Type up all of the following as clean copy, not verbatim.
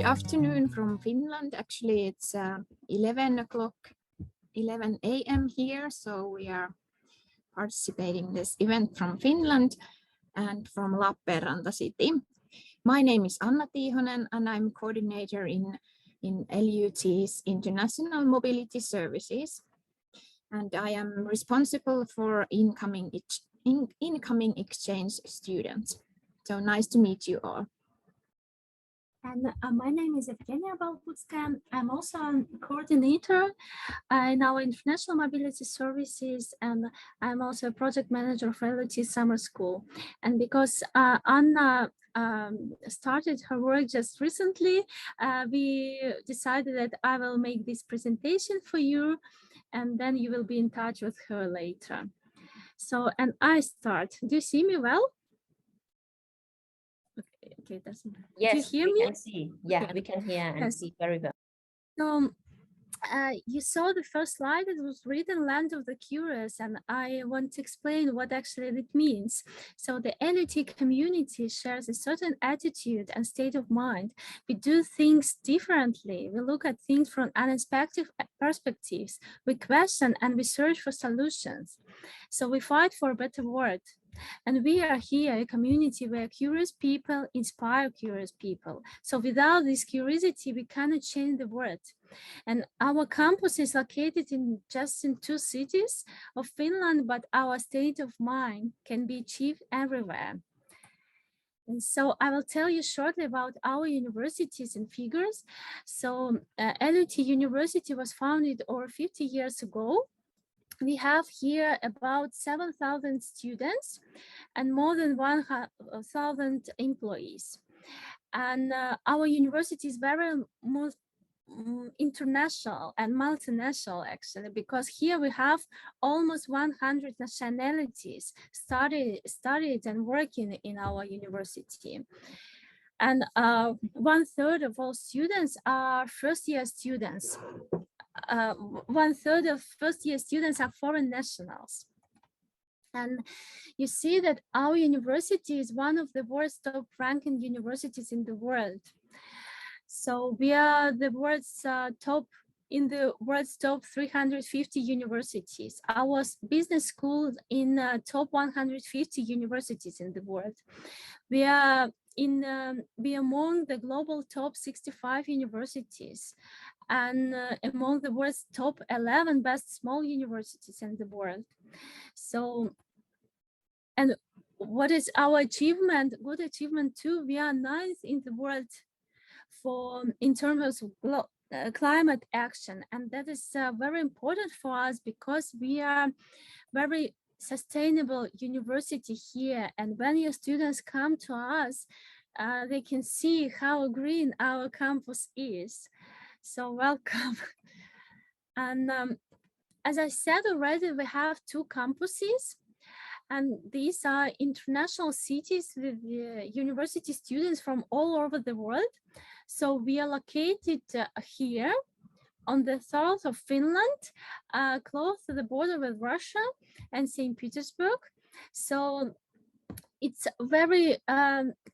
Good afternoon from Finland. Actually, it's 11 a.m. here, so we are participating in this event from Finland and from Lappeenranta city. My name is Anna Tiihonen, and I'm coordinator in LUT's International Mobility Services. And I am responsible for incoming exchange students. So nice to meet you all. And my name is Evgenia Balputska. I'm also a coordinator in our International Mobility Services, and I'm also a project manager for LUT Summer School. And because Anna started her work just recently, we decided that I will make this presentation for you, and then you will be in touch with her later. So, and I start. Do you see me well? Okay, doesn't. Yes, do you hear we me? can see. Yeah, okay. We can hear and yes. see very well. So you saw the first slide. It was written "Land of the Curious," and I want to explain what actually it means. So the LUT community shares a certain attitude and state of mind. We do things differently. We look at things from unexpected perspectives. We question and we search for solutions. So we fight for a better world. And we are here, a community where curious people inspire curious people. So without this curiosity, we cannot change the world. And our campus is located in just in 2 cities of Finland, but our state of mind can be achieved everywhere. And so I will tell you shortly about our universities and figures. So LUT University was founded over 50 years ago. We have here about 7,000 students and more than 1,000 employees. And our university is very international and multinational, actually, because here we have almost 100 nationalities studied and working in our university. And 1/3 of all students are first-year students. 1/3 of first-year students are foreign nationals. And you see that our university is one of the world's top-ranking universities in the world. So we are the world's top 350 universities. Our business school in top 150 universities in the world. We are among the global top 65 universities, and among the world's top 11 best small universities in the world. So, and what is our achievement? Good achievement too. We are 9th in the world in terms of climate action, and that is very important for us because we are very sustainable university here. And when your students come to us, they can see how green our campus is. So welcome. And as I said already, we have 2 campuses, and these are international cities with university students from all over the world. So we are located here on the south of Finland, close to the border with Russia and St. Petersburg. So it's very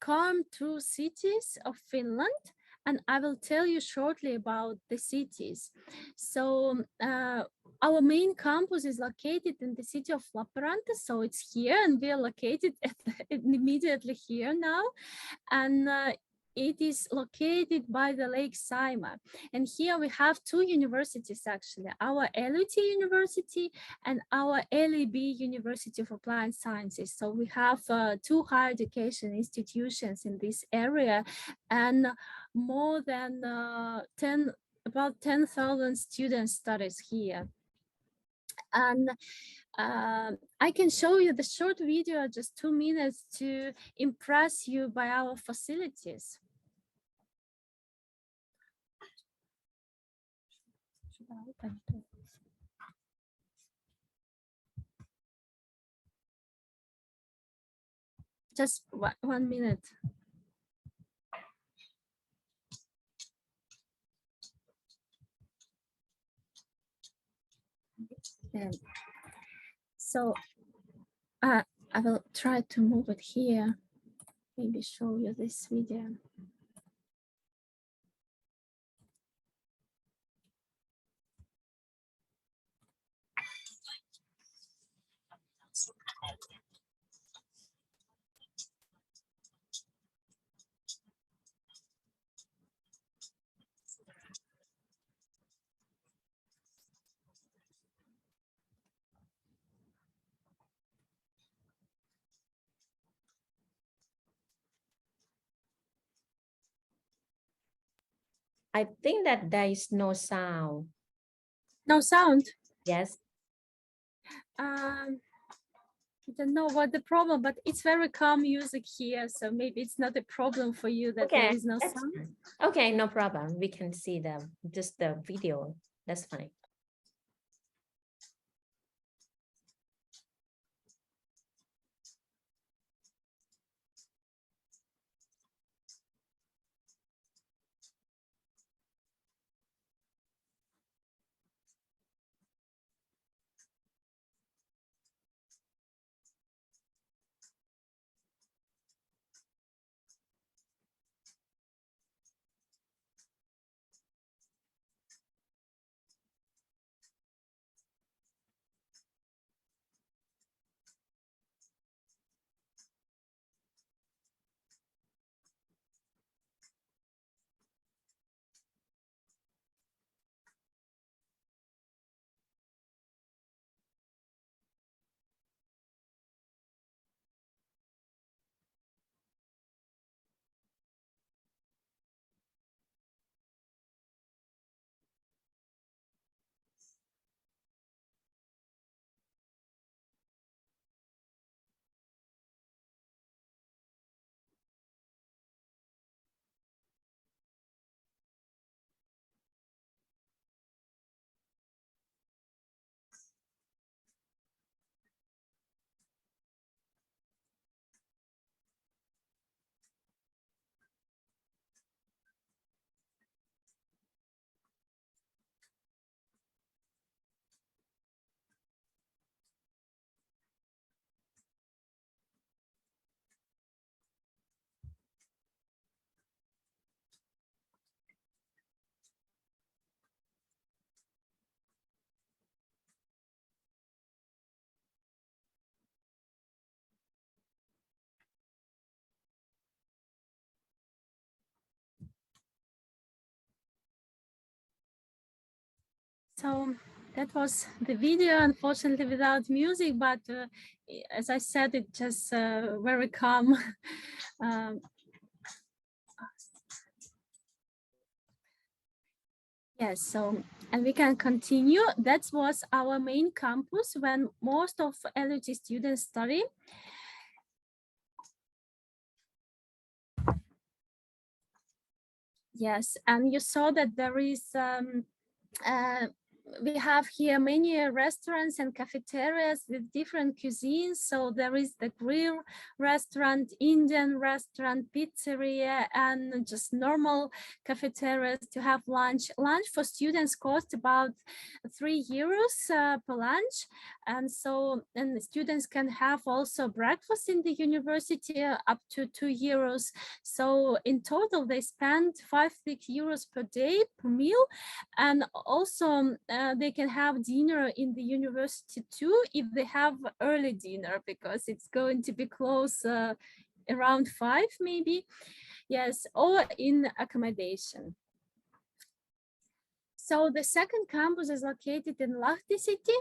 calm 2 cities of Finland, and I will tell you shortly about the cities. So our main campus is located in the city of Lappeenranta, so it's here, and we are located immediately here now. And it is located by the Lake Saima. And here we have 2 universities, actually, our LUT University and our LAB University of Applied Sciences. So we have 2 higher education institutions in this area, and more than about 10,000 students studies here. And I can show you the short video, just 2 minutes, to impress you by our facilities. Just 1 minute. So I will try to move it here, maybe show you this video. I think that there is no sound. No sound. Yes. I don't know what the problem, but it's very calm music here, so maybe it's not a problem for you that there is no sound. Fine. Okay, no problem. We can see just the video. That's fine. So that was the video, unfortunately without music, but as I said, it's just very calm. Yes, so, and we can continue. That was our main campus when most of LUT students study. Yes, and you saw that there is we have here many restaurants and cafeterias with different cuisines. So there is the grill restaurant, Indian restaurant, pizzeria, and just normal cafeterias to have lunch. Lunch for students cost about €3 per lunch. And so, and the students can have also breakfast in the university up to €2. So in total, they spend €5-6 per day per meal. And also they can have dinner in the university too, if they have early dinner, because it's going to be close around 5 maybe. Yes, or in accommodation. So the second campus is located in Lahti city.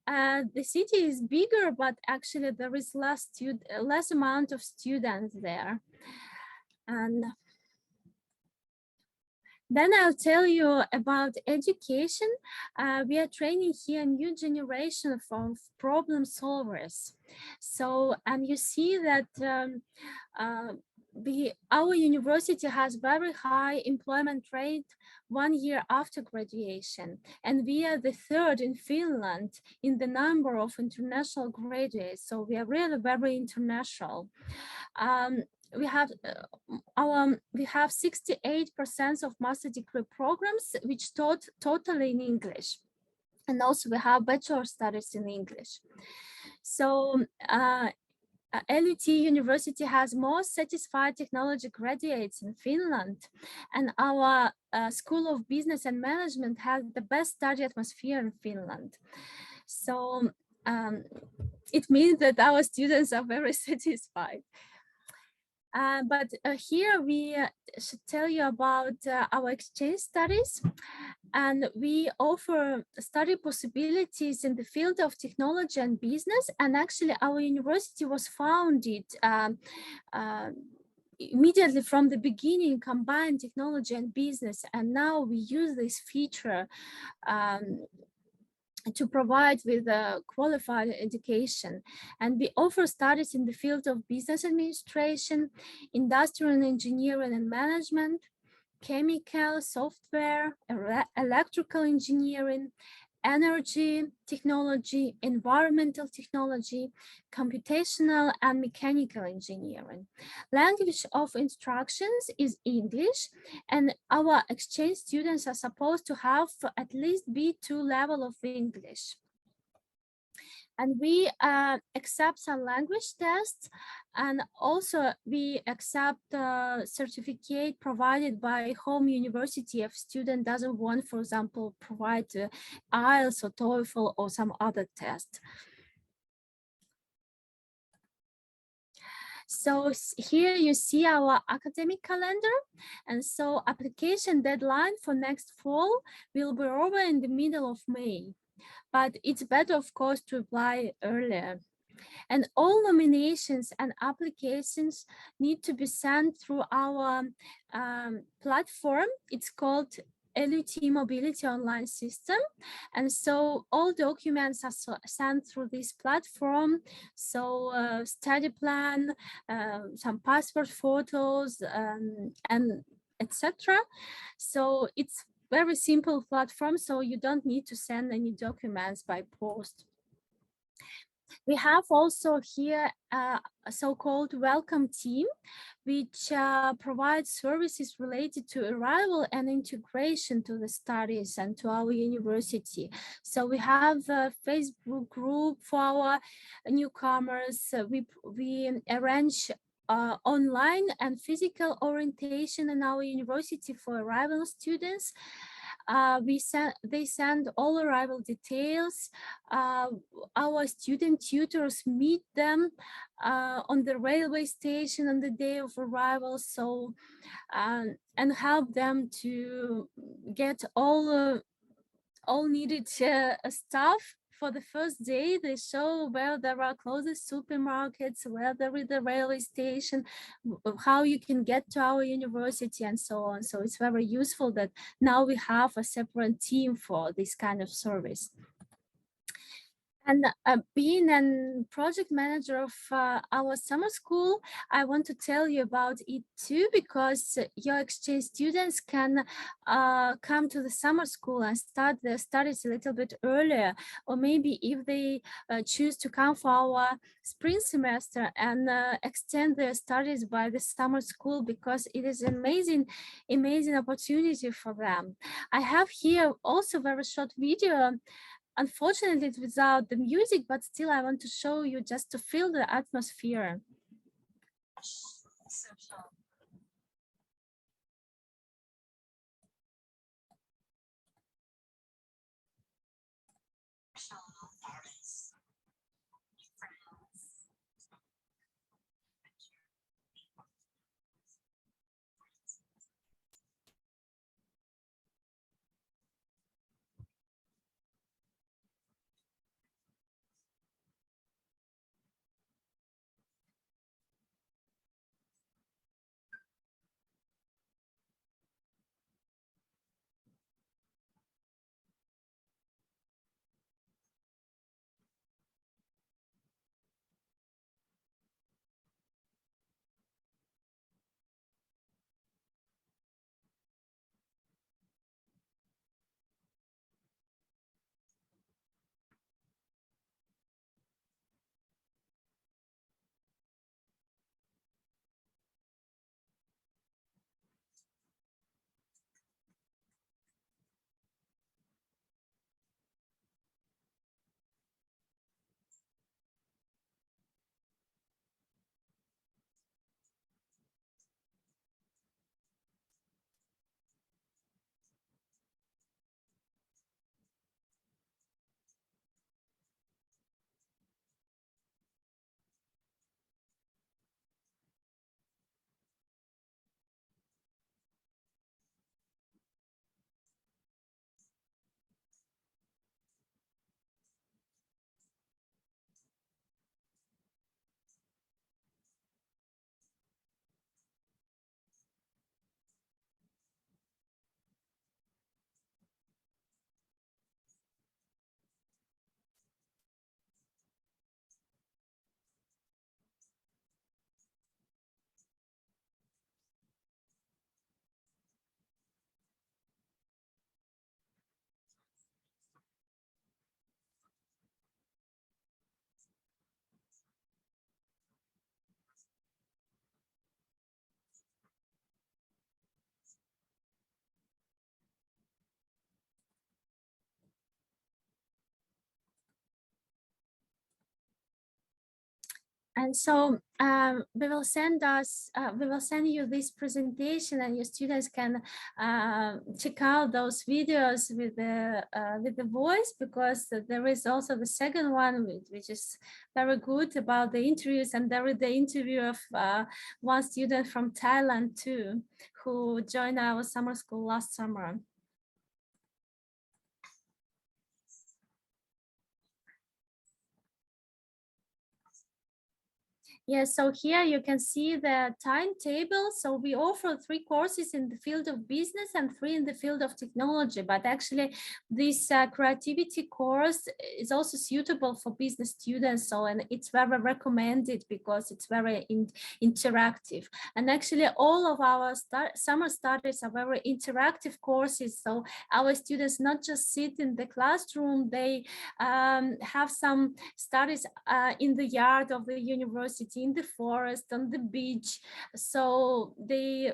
The city is bigger, but actually there is less amount of students there. And then I'll tell you about education. We are training here a new generation of problem solvers. So, and you see that our university has very high employment rate 1 year after graduation. And we are the third in Finland in the number of international graduates. So we are really very international. We have 68% of master degree programs which taught totally in English, and also we have bachelor studies in English. So LUT University has most satisfied technology graduates in Finland, and our School of Business and Management has the best study atmosphere in Finland. So it means that our students are very satisfied. But here we should tell you about our exchange studies, and we offer study possibilities in the field of technology and business. And actually our university was founded immediately from the beginning, combined technology and business, and now we use this feature to provide with a qualified education. And we offer studies in the field of business administration, industrial engineering and management, chemical, software, electrical engineering, energy technology, environmental technology, computational and mechanical engineering. Language of instructions is English, and our exchange students are supposed to have at least B2 level of English. And we accept some language tests, and also we accept certificate provided by home university if student doesn't want, for example, provide IELTS or TOEFL or some other test. So here you see our academic calendar, and so application deadline for next fall will be over in the middle of May. But it's better, of course, to apply earlier. And all nominations and applications need to be sent through our platform. It's called LUT Mobility Online System. And so all documents are sent through this platform. So study plan, some passport photos, and etc. So it's very simple platform, so you don't need to send any documents by post. We have also here a so-called welcome team, which provides services related to arrival and integration to the studies and to our university. So we have a Facebook group for our newcomers. We arrange online and physical orientation in our university for arrival students. They send all arrival details. Our student tutors meet them on the railway station on the day of arrival, so and help them to get all needed stuff. For the first day, they show where there are closest supermarkets, where there is a railway station, how you can get to our university, and so on. So it's very useful that now we have a separate team for this kind of service. And being a project manager of our summer school, I want to tell you about it too, because your exchange students can come to the summer school and start their studies a little bit earlier, or maybe if they choose to come for our spring semester and extend their studies by the summer school, because it is an amazing opportunity for them. I have here also very short video. Unfortunately, it's without the music, but still I want to show you just to feel the atmosphere. And so we will send you this presentation, and your students can check out those videos with the voice, because there is also the second one, which is very good, about the interviews. And there is the interview of one student from Thailand too, who joined our summer school last summer. Yes, so here you can see the timetable. So we offer 3 courses in the field of business and 3 in the field of technology. But actually, this creativity course is also suitable for business students. So, and it's very recommended because it's very interactive. And actually, all of our summer studies are very interactive courses. So our students not just sit in the classroom, they have some studies in the yard of the university, in the forest, on the beach. So they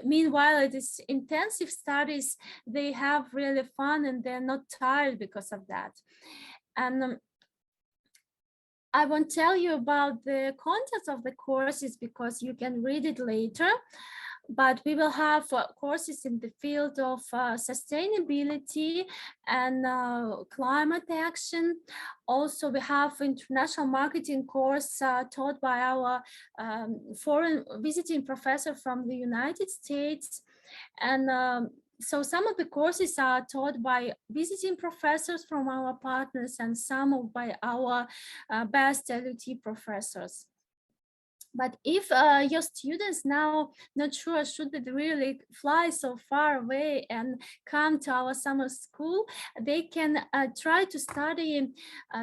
meanwhile, it is intensive studies, they have really fun and they're not tired because of that. And I won't tell you about the contents of the courses because you can read it later. But we will have courses in the field of sustainability and climate action. Also, we have international marketing course taught by our foreign visiting professor from the United States. And so some of the courses are taught by visiting professors from our partners and some by our best LUT professors. But if your students now not sure should they really fly so far away and come to our summer school, they can try to study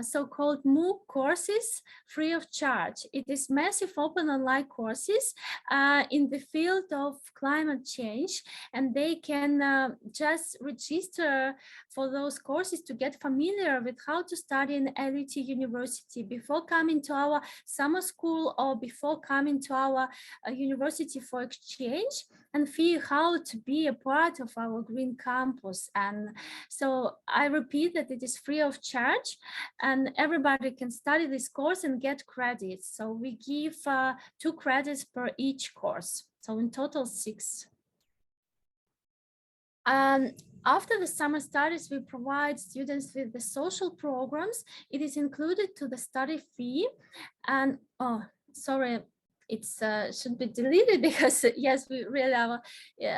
so-called MOOC courses free of charge. It is massive open online courses in the field of climate change, and they can just register for those courses to get familiar with how to study in LUT University before coming to our summer school or before coming to our university for exchange, and feel how to be a part of our green campus. And so I repeat that it is free of charge and everybody can study this course and get credits. So we give 2 credits per each course. So in total 6. After the summer studies, we provide students with the social programs. It is included to the study fee. And sorry, it should be deleted because yes, we really our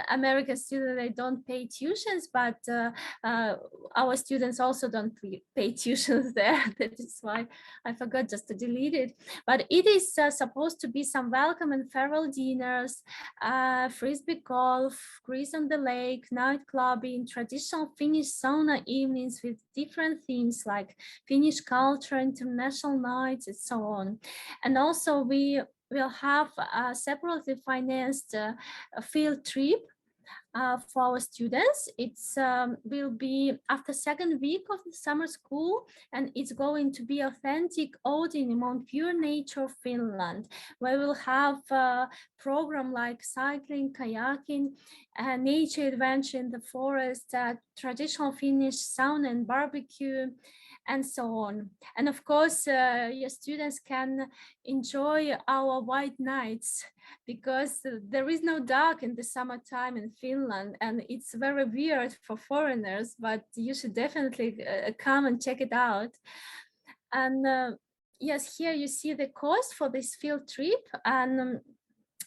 American students, they don't pay tuitions, but our students also don't pay tuitions there. That is why I forgot just to delete it. But it is supposed to be some welcome and farewell dinners, frisbee golf, cruise on the lake, night clubbing, traditional Finnish sauna evenings with different themes like Finnish culture, international nights, and so on. And also we will have a separately financed field trip for our students. It's will be after 2nd week of the summer school, and it's going to be authentic outing among pure nature of Finland, where we'll have a program like cycling, kayaking, nature adventure in the forest, traditional Finnish sauna and barbecue, and so on. And of course, your students can enjoy our white nights because there is no dark in the summertime in Finland, and it's very weird for foreigners, but you should definitely come and check it out. And yes, here you see the cost for this field trip, and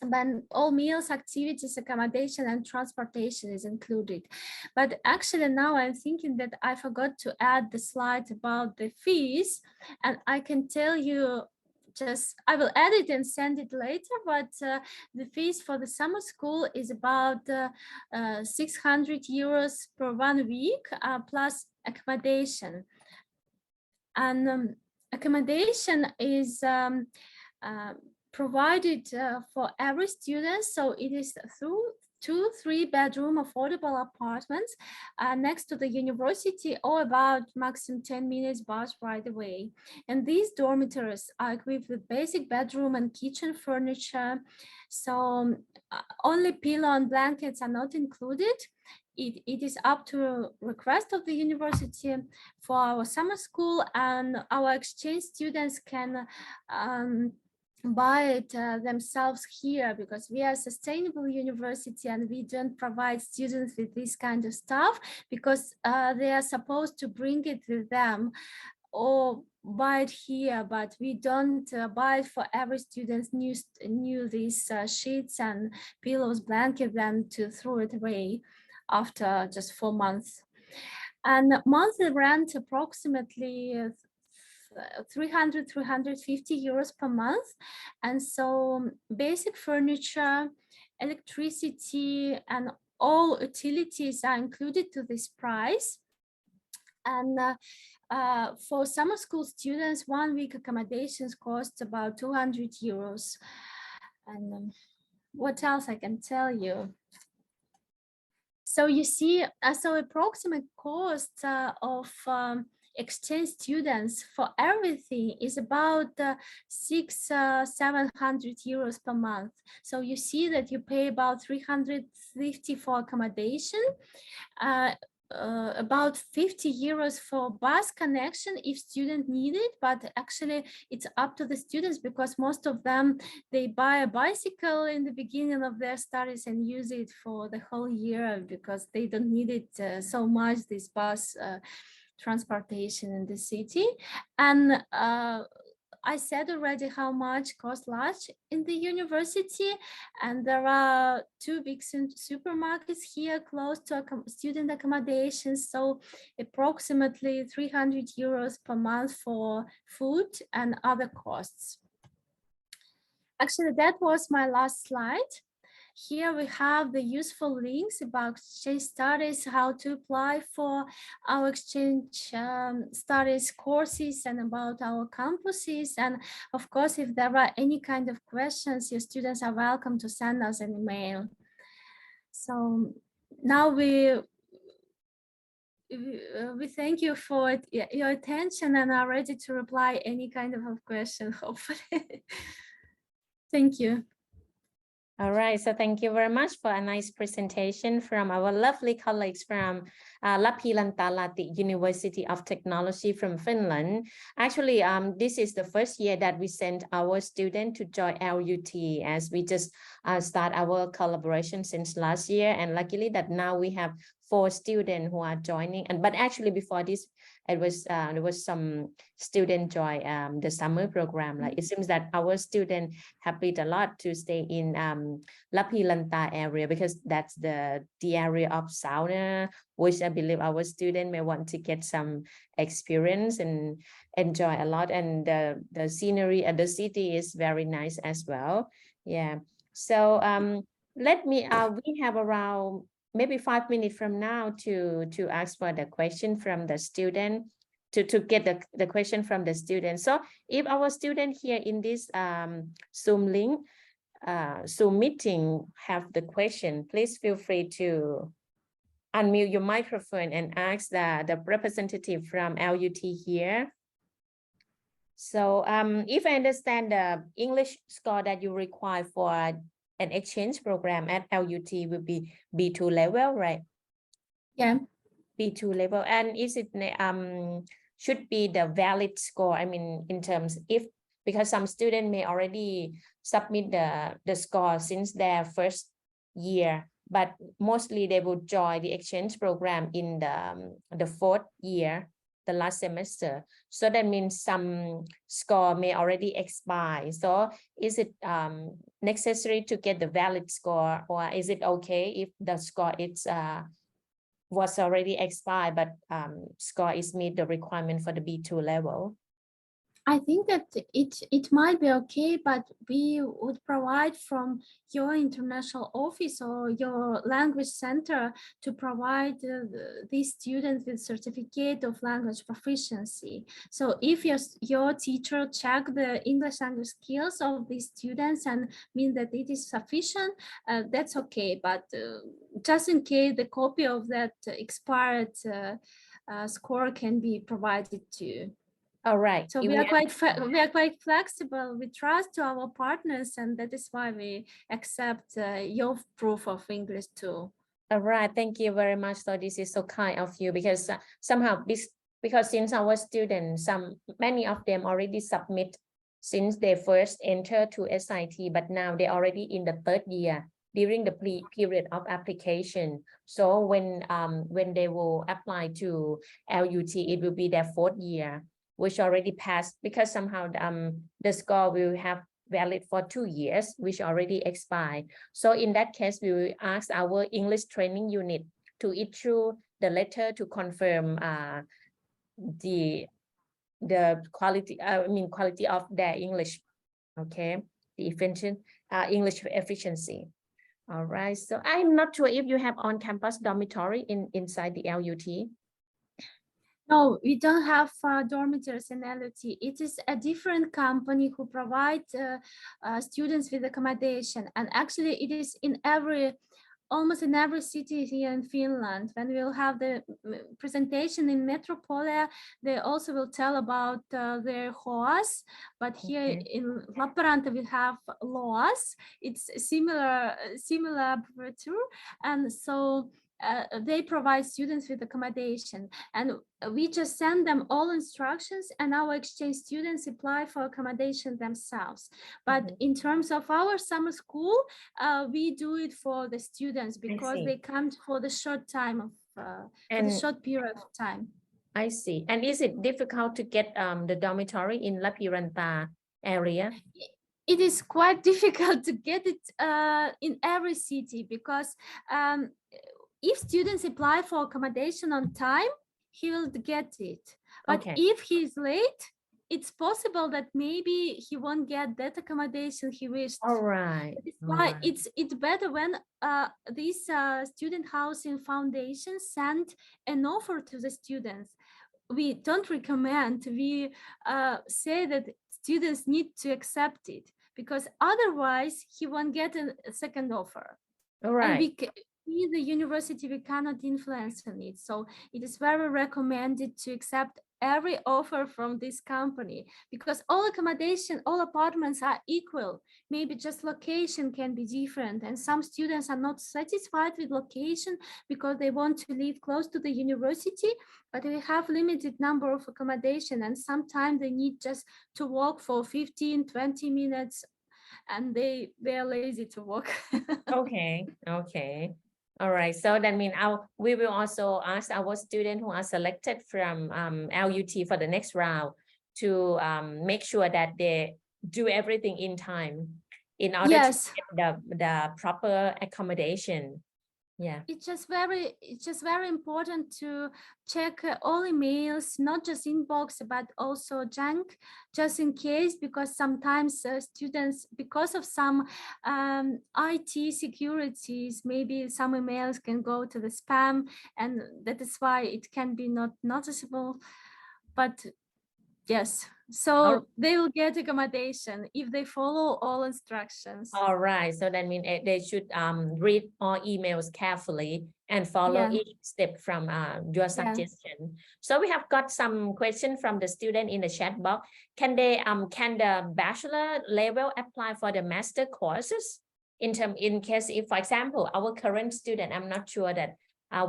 then all meals, activities, accommodation, and transportation is included. But actually now I'm thinking that I forgot to add the slide about the fees, and I can tell you, I will add it and send it later, but the fees for the summer school is about 600 euros per 1 week plus accommodation. And accommodation is provided for every student, so it is through 2 3-bedroom affordable apartments next to the university, or about maximum 10 minutes bus ride away. And these dormitories are equipped with basic bedroom and kitchen furniture, so only pillow and blankets are not included. it is up to request of the university for our summer school, and our exchange students can buy it themselves here, because we are a sustainable university and we don't provide students with this kind of stuff, because they are supposed to bring it with them or buy it here, but we don't buy it for every student's new these sheets and pillows, blanket, then to throw it away after just 4 months. And monthly rent approximately 350 euros per month. And so basic furniture, electricity, and all utilities are included to this price. And for summer school students, 1 week accommodations cost about 200 euros. And what else I can tell you? So you see, so approximate cost of exchange students for everything is about 700 euros per month. So you see that you pay about 350 for accommodation, about 50 euros for bus connection if student need it, but actually it's up to the students, because most of them, they buy a bicycle in the beginning of their studies and use it for the whole year, because they don't need it so much, this bus transportation in the city. And I said already how much cost lunch in the university, and there are 2 big supermarkets here close to student accommodation, so approximately 300 euros per month for food and other costs. Actually, that was my last slide. Here we have the useful links about exchange studies, how to apply for our exchange studies courses, and about our campuses. And of course, if there are any kind of questions, your students are welcome to send us an email. So now we thank you for your attention and are ready to reply any kind of question, hopefully. Thank you. All right, so thank you very much for a nice presentation from our lovely colleagues from Lappeenranta-Lahti University of Technology from Finland. Actually, this is the first year that we sent our student to join LUT, as we just start our collaboration since last year, and luckily that now we have 4 students who are joining. And but actually before this, it was there was some student join the summer program. Like it seems that our student happy a lot to stay in Lappeenranta area, because that's the area of sauna, which I believe our student may want to get some experience and enjoy a lot. And the scenery at the city is very nice as well. Yeah. So let me we have around maybe 5 minutes from now to ask for the question from the student, to get the question from the student. So if our student here in this Zoom link, Zoom meeting have the question, please feel free to unmute your microphone and ask the representative from LUT here. So if I understand, the English score that you require for an exchange program at LUT will be B2 level, right? Yeah. B2 level. And is it should be the valid score? I mean, in terms, if, because some students may already submit the score since their first year, but mostly they will join the exchange program in the 4th year, the last semester. So that means some score may already expire. So is it necessary to get the valid score, or is it okay if the score is was already expired, but score is meet the requirement for the B2 level? I think that it might be okay, but we would provide from your international office or your language center to provide these students with certificate of language proficiency. So if your teacher check the English language skills of these students and mean that it is sufficient, that's okay. But just in case, the copy of that expired score can be provided to you. All right. So we are quite flexible. We trust to our partners, and that is why we accept your proof of English too. All right, thank you very much. So this is so kind of you, because somehow because since our students, many of them already submit since they first enter to SIT, but now they already in the 3rd year during the period of application. So when they will apply to LUT, it will be their 4th year, which already passed, because somehow the score will have valid for 2 years, which already expired. So in that case, we will ask our English training unit to issue the letter to confirm the quality, quality of their English, okay, the English efficiency. All right, so I'm not sure if you have on-campus dormitory inside the LUT. No, we don't have dormitories in LUT. It is a different company who provides students with accommodation, and actually it is in almost in every city here in Finland. When we'll have the presentation in Metropolia, they also will tell about their HOAS, but here in Lappeenranta we have LOAS. It's similar abbreviature, and so they provide students with accommodation, and we just send them all instructions, and our exchange students apply for accommodation themselves. But in terms of our summer school, we do it for the students because they come for the short time of for the short period of time. I see. And is it difficult to get the dormitory in Lappeenranta area? It is quite difficult to get it in every city, because if students apply for accommodation on time, he will get it. But if he's late, it's possible that maybe he won't get that accommodation he wished. All right. It's why it's better when these student housing foundations send an offer to the students. We don't recommend, we say that students need to accept it, because otherwise he won't get a second offer. All right. And the university, we cannot influence on it. So it is very recommended to accept every offer from this company, because all accommodation, all apartments are equal. Maybe just location can be different, and some students are not satisfied with location because they want to live close to the university, but we have limited number of accommodation, and sometimes they need just to walk for 15-20 minutes, and they're lazy to walk. Okay. All right, so that means we will also ask our students who are selected from LUT for the next round to make sure that they do everything in time in order to get the proper accommodation. Yeah, it's just very important to check all emails, not just inbox, but also junk, just in case, because sometimes students, because of some IT securities, maybe some emails can go to the spam, and that is why it can be not noticeable. But yes, so they will get accommodation if they follow all instructions. All right, so that means they should read all emails carefully and follow each step from your suggestion. So we have got some questions from the student in the chat box. Can the bachelor level apply for the master courses? In case if, for example, our current student, I'm not sure that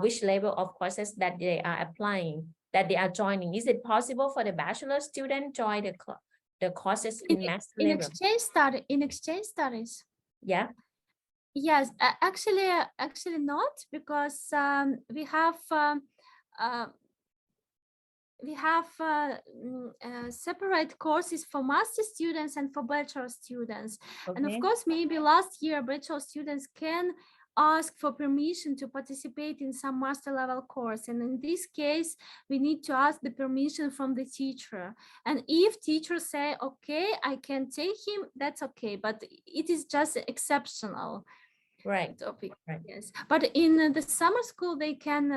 which level of courses that they are applying, that they are joining. Is it possible for the bachelor student join the courses in master level? In exchange studies? Yeah. Yes, actually not, because we have separate courses for master students and for bachelor students. And of course, maybe last year bachelor students can ask for permission to participate in some master level course, and in this case we need to ask the permission from the teacher, and if teachers say okay, I can take him, that's okay, but it is just exceptional topic. Yes, but in the summer school they can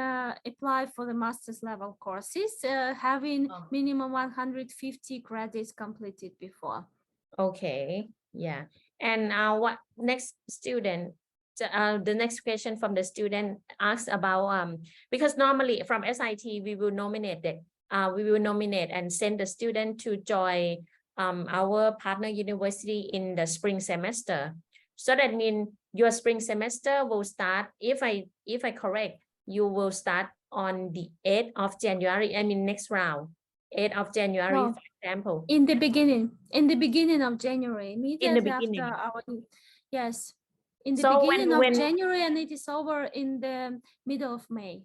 apply for the master's level courses, having minimum 150 credits completed before. Okay, yeah. And what next student? The next question from the student asks about because normally from SIT we will nominate and send the student to join our partner university in the spring semester. So that means your spring semester will start, if I correct, you will start on the 8th of January, I mean next round, 8th of January, No. for example. In the beginning of January, immediately beginning. after our, yes, in the So beginning of when January, and it is over in the middle of May.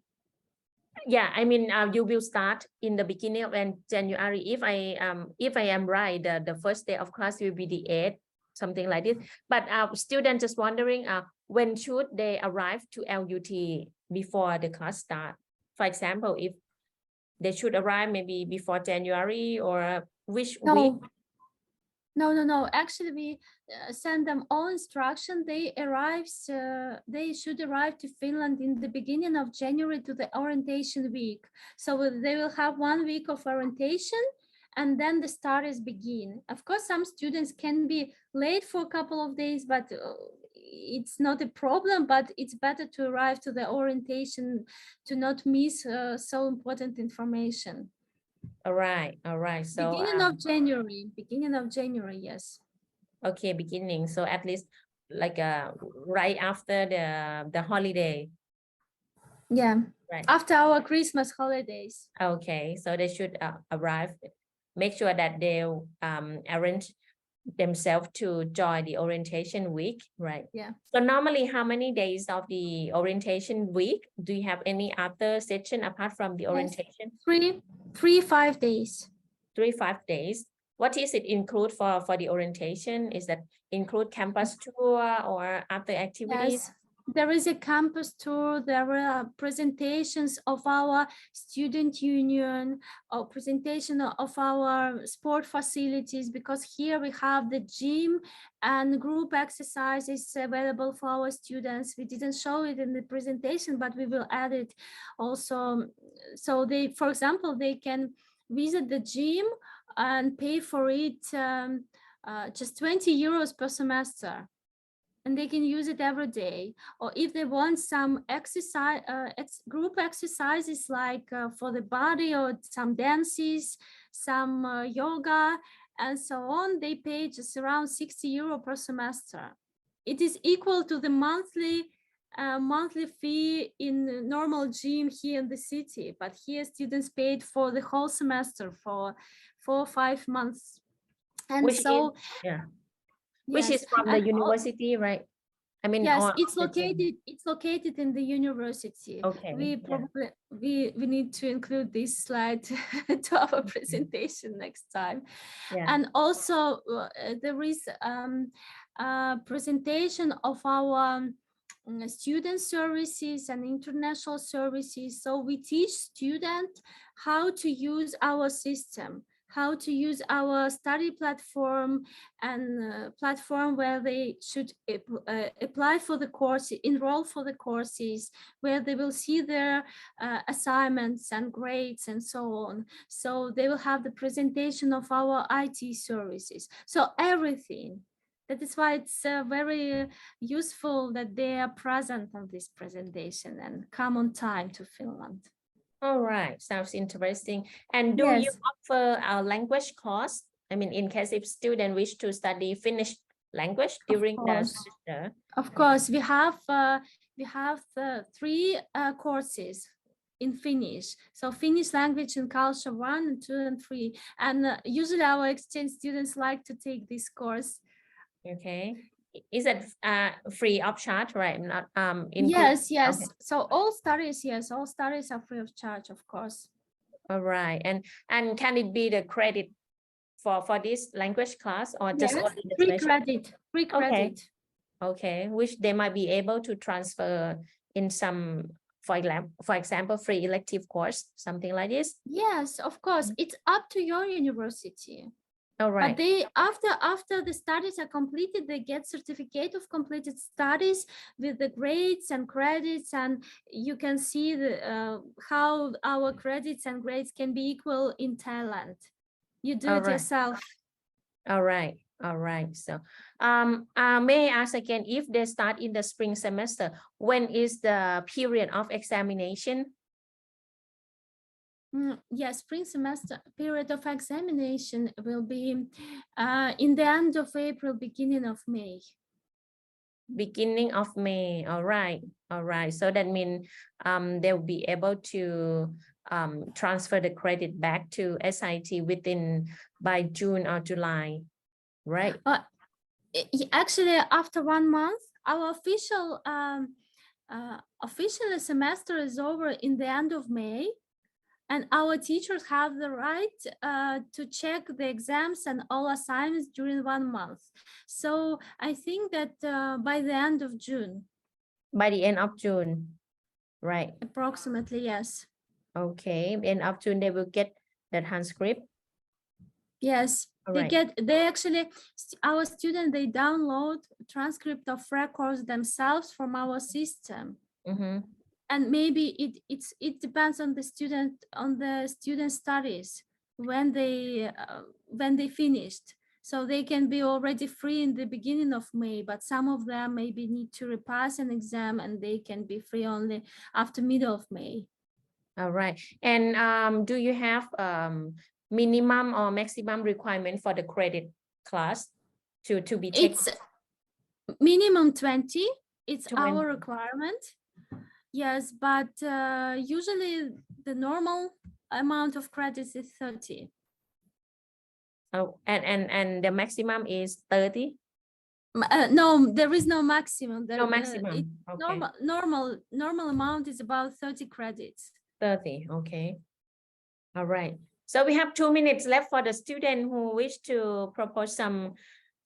Yeah, I mean, you will start in the beginning of January. If I am right, the first day of class will be the 8th, something like this. But students just wondering, when should they arrive to LUT before the class start? For example, if they should arrive maybe before January, or which week? No. Actually, we send them all instruction. They should arrive to Finland in the beginning of January to the orientation week. So they will have 1 week of orientation, and then the studies begin. Of course, some students can be late for a couple of days, but it's not a problem. But it's better to arrive to the orientation to not miss so important information. All right. So beginning of January, yes. Okay, beginning. So at least like right after the holiday. Yeah, right. After our Christmas holidays. Okay, so they should arrive. Make sure that they arrange themselves to join the orientation week, right? Yeah. So normally, how many days of the orientation week? Do you have any other session apart from the orientation? Yes. 5 days. 5 days. What is it include for the orientation? Is that include campus tour or other activities? Yes. There is a campus tour. There are presentations of our student union, or presentation of our sport facilities, because here we have the gym and group exercises available for our students. We didn't show it in the presentation, but we will add it also. So they, for example, they can visit the gym and pay for it just 20 euros per semester. And they can use it every day. Or if they want some exercise, group exercises like for the body, or some dances, some yoga, and so on, they pay just around 60 euro per semester. It is equal to the monthly fee in normal gym here in the city, but here students paid for the whole semester for 4 or 5 months. And Which so is, yeah. Which is from the university, right? I mean, yes, it's located in the university. Okay. We probably we need to include this slide to our presentation next time. Yeah. And also there is a presentation of our student services and international services. So we teach students how to use our system, how to use our study platform, and platform where they should apply for the course, enroll for the courses, where they will see their assignments and grades and so on. So they will have the presentation of our IT services. So everything. That is why it's very useful that they are present on this presentation and come on time to Finland. All right, sounds interesting. And do you offer a language course? I mean, in case if students wish to study Finnish language during the semester. Of course, we have 3 courses in Finnish. So Finnish language and culture 1 and 2 and 3. And usually our exchange students like to take this course. Okay. Is it free of charge, right? Not yes. Okay. So all studies are free of charge, of course. All right. And can it be the credit for this language class, or just only the free credit? Free credit. Okay. Which they might be able to transfer in some, for example, free elective course, something like this. Yes, of course. It's up to your university. All right. But they, after the studies are completed, they get certificate of completed studies with the grades and credits, and you can see the how our credits and grades can be equal in Thailand. You do it yourself. All right. So may I ask again, if they start in the spring semester, when is the period of examination? Yes, spring semester period of examination will be in the end of April, beginning of May. Beginning of May. All right. All right. So that means they'll be able to transfer the credit back to SIT within by June or July, right? Actually, after 1 month, our official semester is over in the end of May, and our teachers have the right to check the exams and all assignments during 1 month. So I think that by the end of June. By the end of June, right? Approximately, yes. Okay, end of June they will get the transcript. Yes, our students, they download transcript of records themselves from our system. And maybe it depends on the student studies when they finished. So they can be already free in the beginning of May, but some of them maybe need to repass an exam and they can be free only after middle of May. All right. And do you have minimum or maximum requirement for the credit class to be taken? It's minimum 20. It's 20. our requirement. Yes, but usually the normal amount of credits is 30. Oh, and the maximum is 30? No, there is no maximum. No maximum. Okay. Normal amount is about 30 credits. 30, okay. All right. So we have 2 minutes left for the student who wish to propose some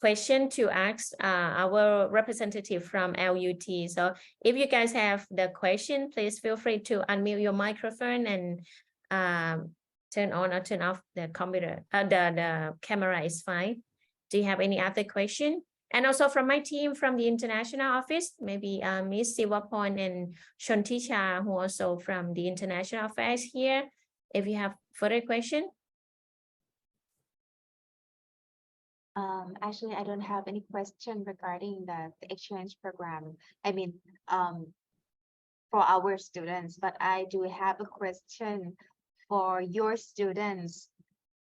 question to ask our representative from LUT. So if you guys have the question, please feel free to unmute your microphone and turn on or turn off the computer. The camera is fine. Do you have any other question? And also from my team from the international office, maybe Ms. Siwapon and Shontisha, who also from the international affairs here. If you have further question. Actually, I don't have any question regarding the exchange program. I mean, for our students, but I do have a question for your students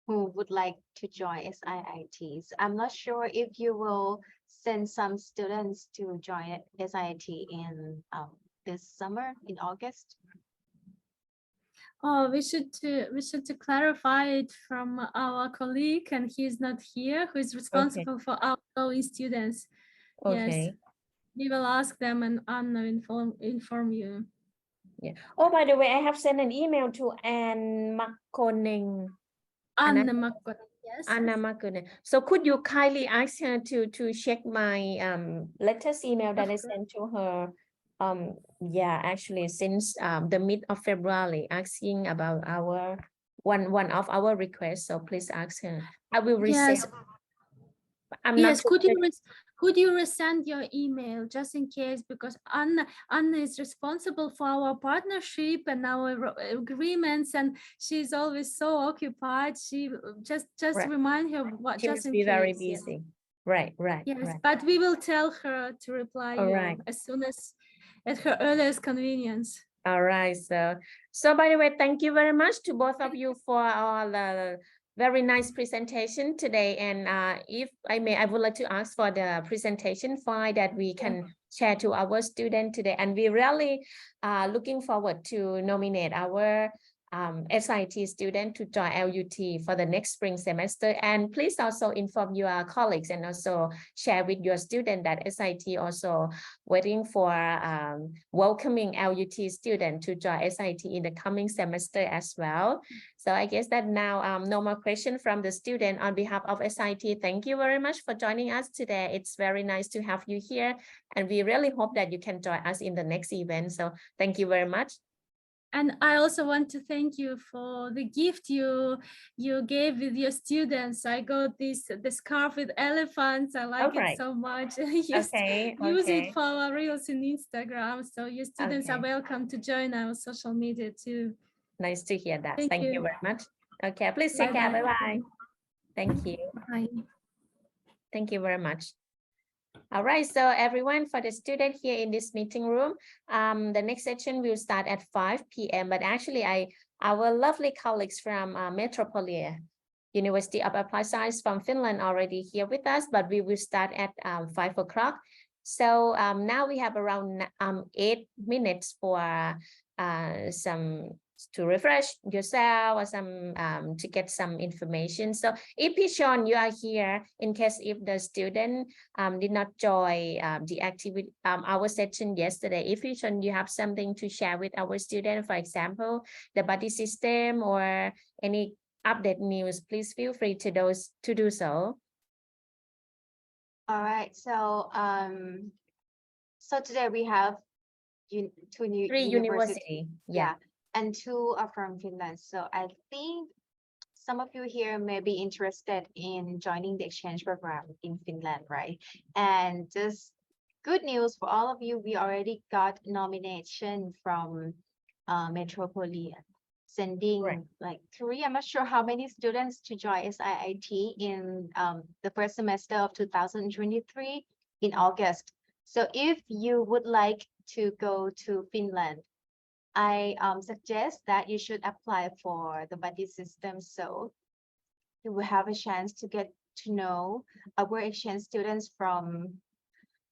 who would like to join SIITs. I'm not sure if you will send some students to join SIIT in this summer in August. Oh, we should to clarify it from our colleague, and he's not here, who is responsible for outgoing students. Okay. Yes, we will ask them and Anna inform you. Yeah. Oh, by the way, I have sent an email to Anne Makoning. Anna Makoning. Yes. Anna Makoning. So could you kindly ask her to check my latest email that I sent to her? Yeah, actually since the mid of February, asking about our one of our requests. So please ask her. I will resend. Yes. I'm yes. not Could you resend your email just in case, because Anna is responsible for our partnership and our agreements, and she's always so occupied. She just right. remind her what she just must in be case. very busy. Yes. Right. Yes, right. but we will tell her to reply All you right. as soon as at her earliest convenience. All right. So by the way, thank you very much to both of you for all the very nice presentation today. And if I may, I would like to ask for the presentation file that we can share to our student today. And we really looking forward to nominate our SIT student to join LUT for the next spring semester. And please also inform your colleagues and also share with your student that SIT also waiting for welcoming LUT student to join SIT in the coming semester as well. So I guess that now no more question from the student. On behalf of SIT, thank you very much for joining us today. It's very nice to have you here, and we really hope that you can join us in the next event. So thank you very much. And I also want to thank you for the gift you gave with your students. I got the scarf with elephants. I like it so much. Use it for our reels in Instagram. So your students are welcome to join our social media too. Nice to hear that. Thank you very much. Okay, please take care. Bye-bye. Thank you. Bye. Thank you very much. All right, so everyone, for the student here in this meeting room, the next session will start at 5 p.m. But actually, our lovely colleagues from Metropolia, University of Applied Science from Finland already here with us, but we will start at 5 o'clock. So now we have around 8 minutes for some to refresh yourself or some to get some information. So if Pichon, you are here in case if the student did not join the activity our session yesterday. If Pichon, you have something to share with our student, for example, the buddy system or any update news, please feel free to do so. All right, so so today we have two new 3 universities. university. Yeah, and 2 are from Finland. So I think some of you here may be interested in joining the exchange program in Finland, right? And just good news for all of you, we already got nomination from Metropolia, sending Right. like 3, I'm not sure how many students to join SIIT in the first semester of 2023 in August. So if you would like to go to Finland, I suggest that you should apply for the buddy system, so you will have a chance to get to know our exchange students from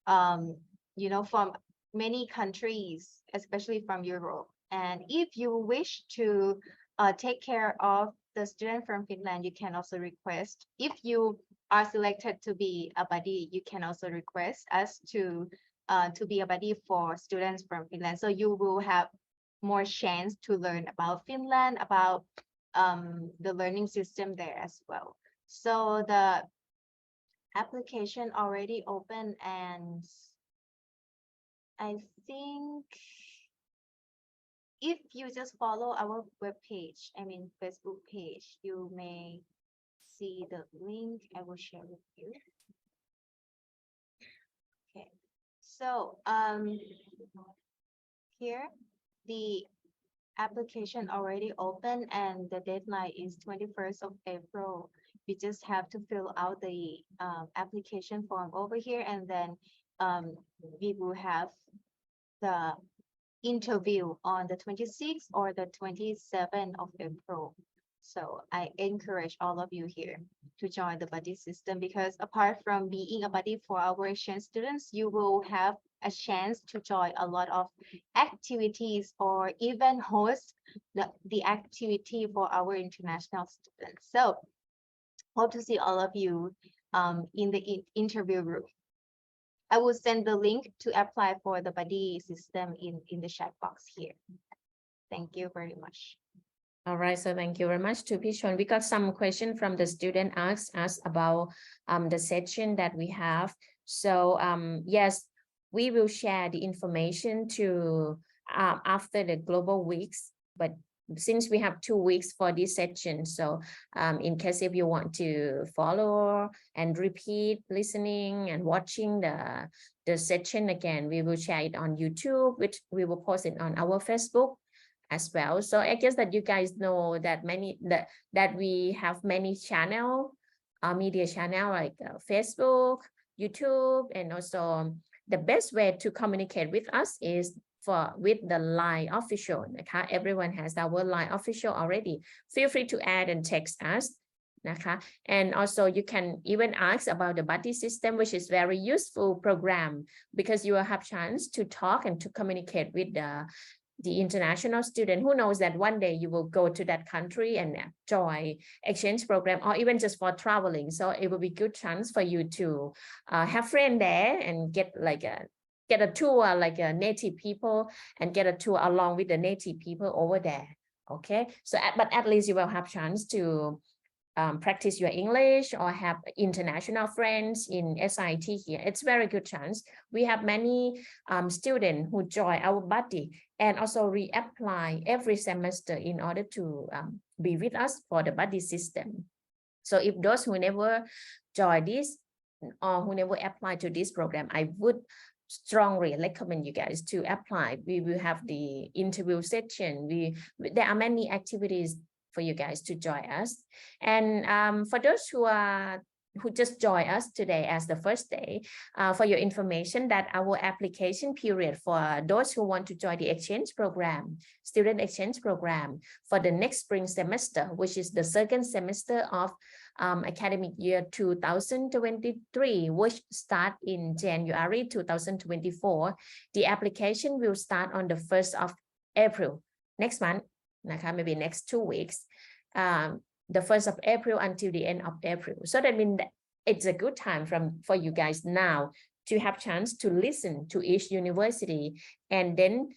from many countries, especially from Europe. And if you wish to take care of the student from Finland, you can also request, if you are selected to be a buddy, you can also request us to be a buddy for students from Finland. So you will have more chance to learn about Finland, about the learning system there as well. So the application already open, and I think if you just follow our webpage, I mean Facebook page, you may see the link I will share with you. Okay, so here the application already open and the deadline is 21st of April. You just have to fill out the application form over here, and then we will have the interview on the 26th or the 27th of April. So I encourage all of you here to join the buddy system, because apart from being a buddy for our exchange students, you will have a chance to join a lot of activities or even host the activity for our international students. So hope to see all of you in the interview room. I will send the link to apply for the buddy system in the chat box here. Thank you very much. All right, so thank you very much to Pichon. We got some question from the student asked us about the session that we have. So yes, we will share the information to after the global weeks, but since we have 2 weeks for this session, so in case if you want to follow and repeat listening and watching the session again, we will share it on YouTube, which we will post it on our Facebook as well. So I guess that you guys know that that we have many channel, media channel like Facebook, YouTube, and also the best way to communicate with us is with the Line official. Okay? Everyone has our Line official already. Feel free to add and text us. Okay? And also you can even ask about the buddy system, which is very useful program, because you will have chance to talk and to communicate with the international student. Who knows that one day you will go to that country and join exchange program, or even just for traveling. So it will be good chance for you to have friend there and get a tour like a native people, and get a tour along with the native people over there. Okay, so but at least you will have chance to practice your English or have international friends in SIIT here. It's very good chance. We have many students who join our buddy and also reapply every semester in order to be with us for the buddy system. So if those who never join this or who never apply to this program, I would strongly recommend you guys to apply. We will have the interview section. There are many activities for you guys to join us. And for those who just joined us today as the first day, for your information, that our application period for those who want to join the exchange program, student exchange program for the next spring semester, which is the second semester of academic year 2023, which start in January 2024. The application will start on the 1st of April, next month, maybe next 2 weeks, the 1st of April until the end of April. So that means that it's a good time for you guys now to have chance to listen to each university, and then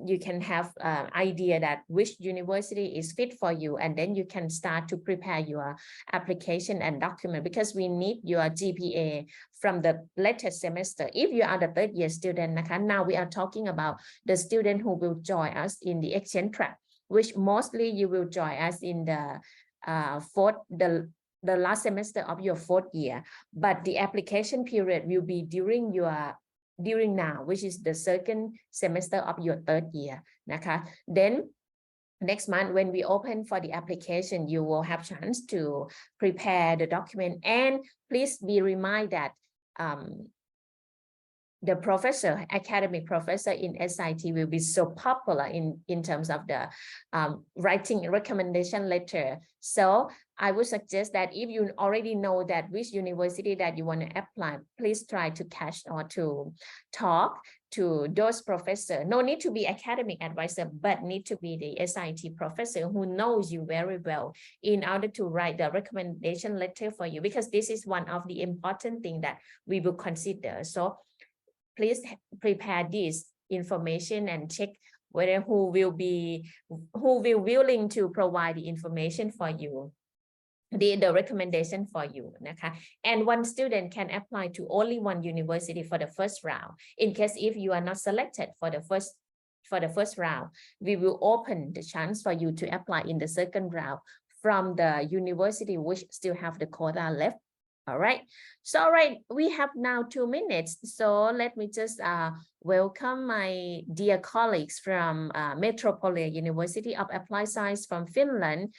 you can have idea that which university is fit for you, and then you can start to prepare your application and document, because we need your GPA from the latest semester. If you are the third year student, now we are talking about the student who will join us in the exchange track, which mostly you will join us in the the last semester of your 4th year, but the application period will be during now, which is the 2nd semester of your 3rd year. Then next month, when we open for the application, you will have chance to prepare the document, and please be reminded that the professor, academic professor in SIIT will be so popular in terms of the writing recommendation letter. So I would suggest that if you already know that which university that you want to apply, please try to catch or to talk to those professors. No need to be academic advisor, but need to be the SIIT professor who knows you very well in order to write the recommendation letter for you, because this is one of the important things that we will consider. So please prepare this information and check whether who will willing to provide the information for you, the recommendation for you. And one student can apply to only one university for the first round. In case if you are not selected for the first round, we will open the chance for you to apply in the second round from the university which still have the quota left. All right, so we have now 2 minutes, so let me just welcome my dear colleagues from Metropolia University of Applied Science from Finland,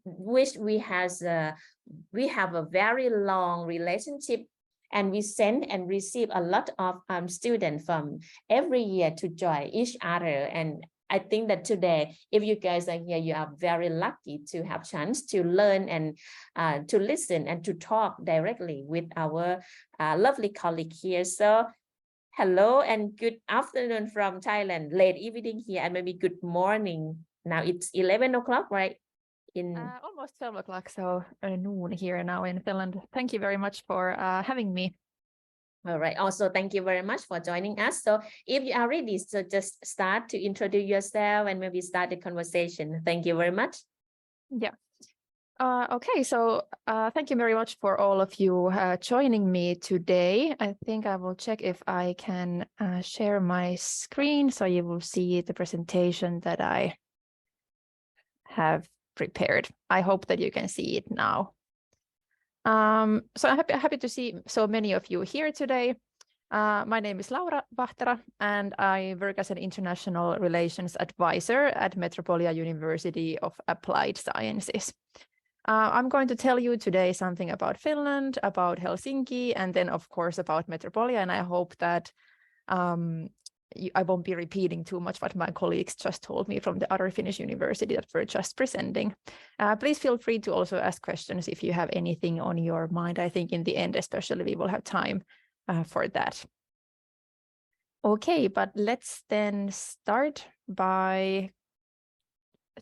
which we have a very long relationship, and we send and receive a lot of students from every year to join each other. And I think that today, if you guys are here, you are very lucky to have chance to learn and to listen and to talk directly with our lovely colleague here. So hello and good afternoon from Thailand, late evening here, and maybe good morning. Now it's 11 o'clock, right? Almost 12 o'clock, so noon here now in Finland. Thank you very much for having me. All right. Also, thank you very much for joining us. So if you are ready, so just start to introduce yourself and maybe start the conversation. Thank you very much. Yeah. Okay, so thank you very much for all of you joining me today. I think I will check if I can share my screen so you will see the presentation that I have prepared. I hope that you can see it now. So I'm happy to see so many of you here today. My name is Laura Vahtera, and I work as an international relations advisor at Metropolia University of Applied Sciences. I'm going to tell you today something about Finland, about Helsinki, and then of course about Metropolia, and I hope that I won't be repeating too much what my colleagues just told me from the other Finnish university that we're just presenting. Please feel free to also ask questions if you have anything on your mind. I think in the end, especially, we will have time for that. Okay, but let's then start by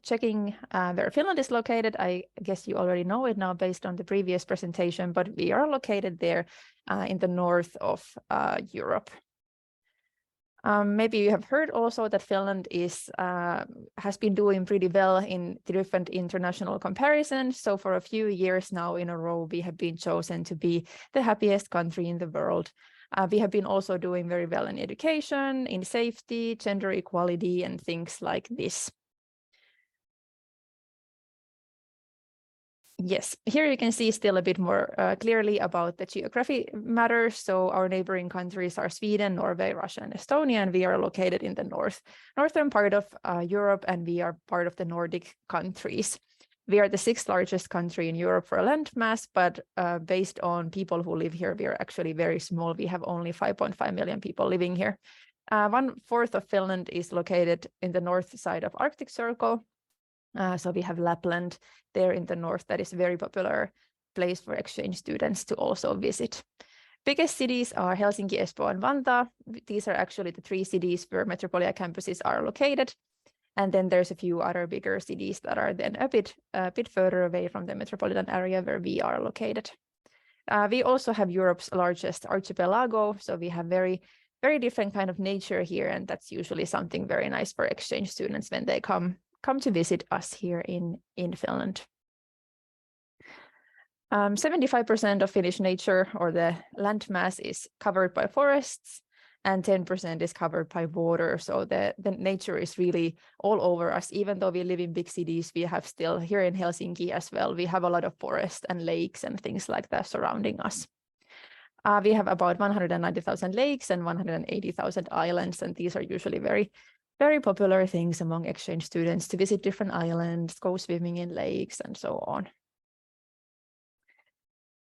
checking where Finland is located. I guess you already know it now based on the previous presentation, but we are located there in the north of Europe. Maybe you have heard also that Finland has been doing pretty well in different international comparisons. So for a few years now in a row, we have been chosen to be the happiest country in the world. We have been also doing very well in education, in safety, gender equality, and things like this. Yes, here you can see still a bit more clearly about the geography matters. So our neighboring countries are Sweden, Norway, Russia, and Estonia, and we are located in the northern part of Europe, and we are part of the Nordic countries. We are the 6th largest country in Europe for land mass, but based on people who live here, we are actually very small. We have only 5.5 million people living here. 1/4 of Finland is located in the north side of Arctic Circle. So we have Lapland there in the north that is a very popular place for exchange students to also visit. Biggest cities are Helsinki, Espoo, and Vantaa. These are actually the 3 cities where Metropolia campuses are located. And then there's a few other bigger cities that are then a bit further away from the metropolitan area where we are located. We also have Europe's largest archipelago, so we have very different kind of nature here, and that's usually something very nice for exchange students when they come to visit us here in Finland. 75% of Finnish nature or the land mass is covered by forests, and 10% is covered by water. So the nature is really all over us. Even though we live in big cities, we have still here in Helsinki as well, we have a lot of forest and lakes and things like that surrounding us. We have about 190,000 lakes and 180,000 islands, and these are usually very popular things among exchange students to visit different islands, go swimming in lakes, and so on.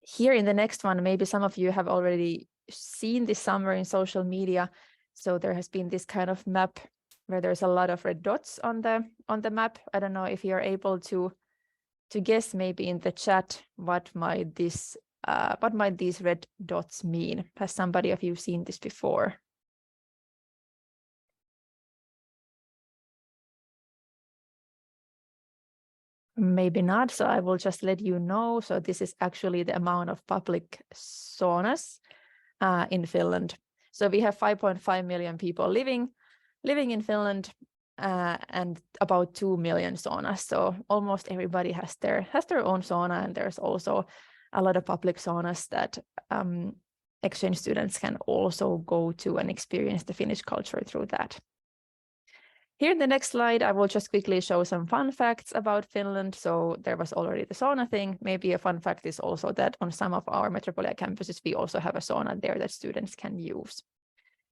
Here in the next one, maybe some of you have already seen this somewhere in social media. So there has been this kind of map where there's a lot of red dots on the map. I don't know if you're able to guess maybe in the chat what might these red dots mean. Has somebody of you seen this before? Maybe not, so I will just let you know. So this is actually the amount of public saunas in Finland. So we have 5.5 million people living in Finland, and about 2 million saunas. So almost everybody has their own sauna, and there's also a lot of public saunas that exchange students can also go to and experience the Finnish culture through that. Here in the next slide, I will just quickly show some fun facts about Finland. So there was already the sauna thing. Maybe a fun fact is also that on some of our Metropolia campuses, we also have a sauna there that students can use.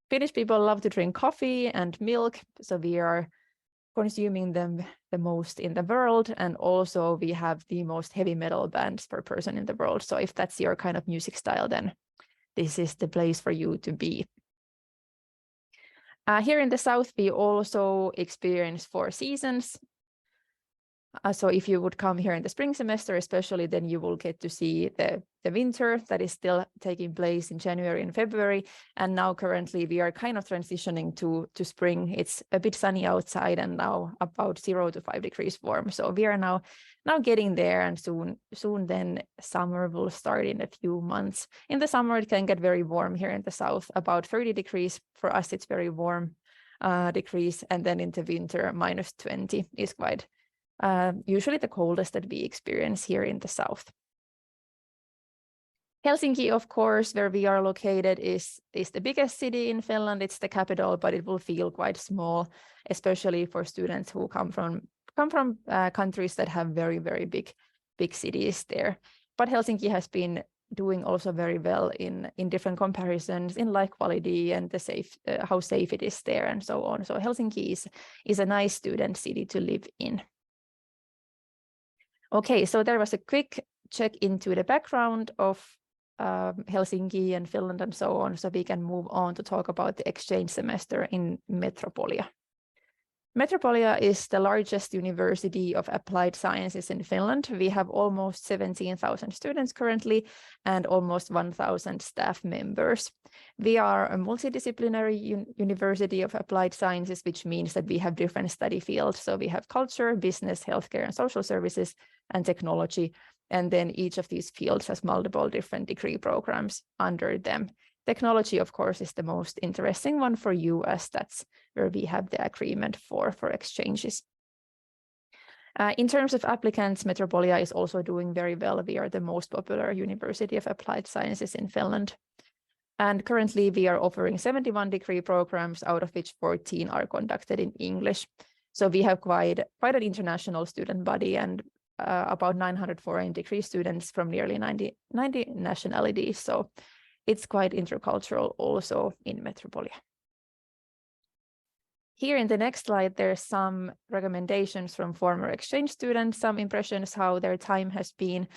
Finnish people love to drink coffee and milk, so we are consuming them the most in the world. And also we have the most heavy metal bands per person in the world. So if that's your kind of music style, then this is the place for you to be. Here in the south, we also experience 4 seasons. So if you would come here in the spring semester, especially, then you will get to see the winter that is still taking place in January and February. And now currently we are kind of transitioning to spring. It's a bit sunny outside and now about 0 to 5 degrees warm. So we are now getting there, and soon then summer will start in a few months. In the summer, it can get very warm here in the south, about 30 degrees. For us, it's very warm degrees. And then in the winter, minus 20 is quite usually the coldest that we experience here in the south. Helsinki, of course, where we are located, is the biggest city in Finland. It's the capital, but it will feel quite small, especially for students who come from countries that have very big cities there. But Helsinki has been doing also very well in different comparisons in life quality and how safe it is there and so on. So Helsinki is a nice student city to live in. Okay, so there was a quick check into the background of Helsinki and Finland and so on, so we can move on to talk about the exchange semester in Metropolia. Metropolia is the largest university of applied sciences in Finland. We have almost 17,000 students currently and almost 1,000 staff members. We are a multidisciplinary university of applied sciences, which means that we have different study fields. So we have culture, business, healthcare, and social services, and technology. And then each of these fields has multiple different degree programs under them. Technology, of course, is the most interesting one for you, as that's where we have the agreement for exchanges. In terms of applicants, Metropolia is also doing very well. We are the most popular university of applied sciences in Finland. And currently we are offering 71 degree programs, out of which 14 are conducted in English. So we have quite an international student body, and about 900 foreign degree students from nearly 90 nationalities. So it's quite intercultural also in Metropolia. Here in the next slide, there's some recommendations from former exchange students, some impressions how their time has been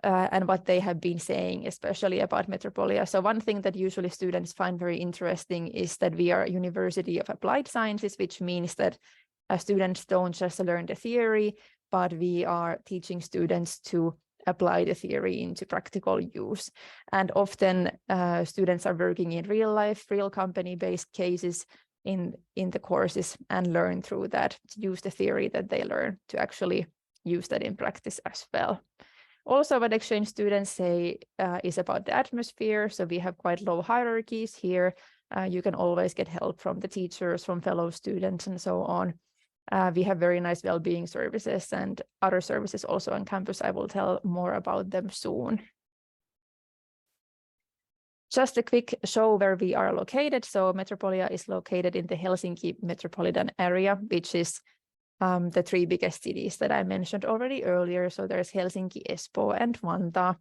and what they have been saying, especially about Metropolia. So one thing that usually students find very interesting is that we are a university of applied sciences, which means that students don't just learn the theory, but we are teaching students to apply the theory into practical use. And often students are working in real life, real company-based cases in the courses and learn through that to use the theory that they learn to actually use that in practice as well. Also, what exchange students say is about the atmosphere. So we have quite low hierarchies here. You can always get help from the teachers, from fellow students, and so on. We have very nice well-being services and other services also on campus. I will tell more about them soon. Just a quick show where we are located. So Metropolia is located in the Helsinki metropolitan area, which is the three biggest cities that I mentioned already earlier. So there's Helsinki, Espoo, and Vantaa.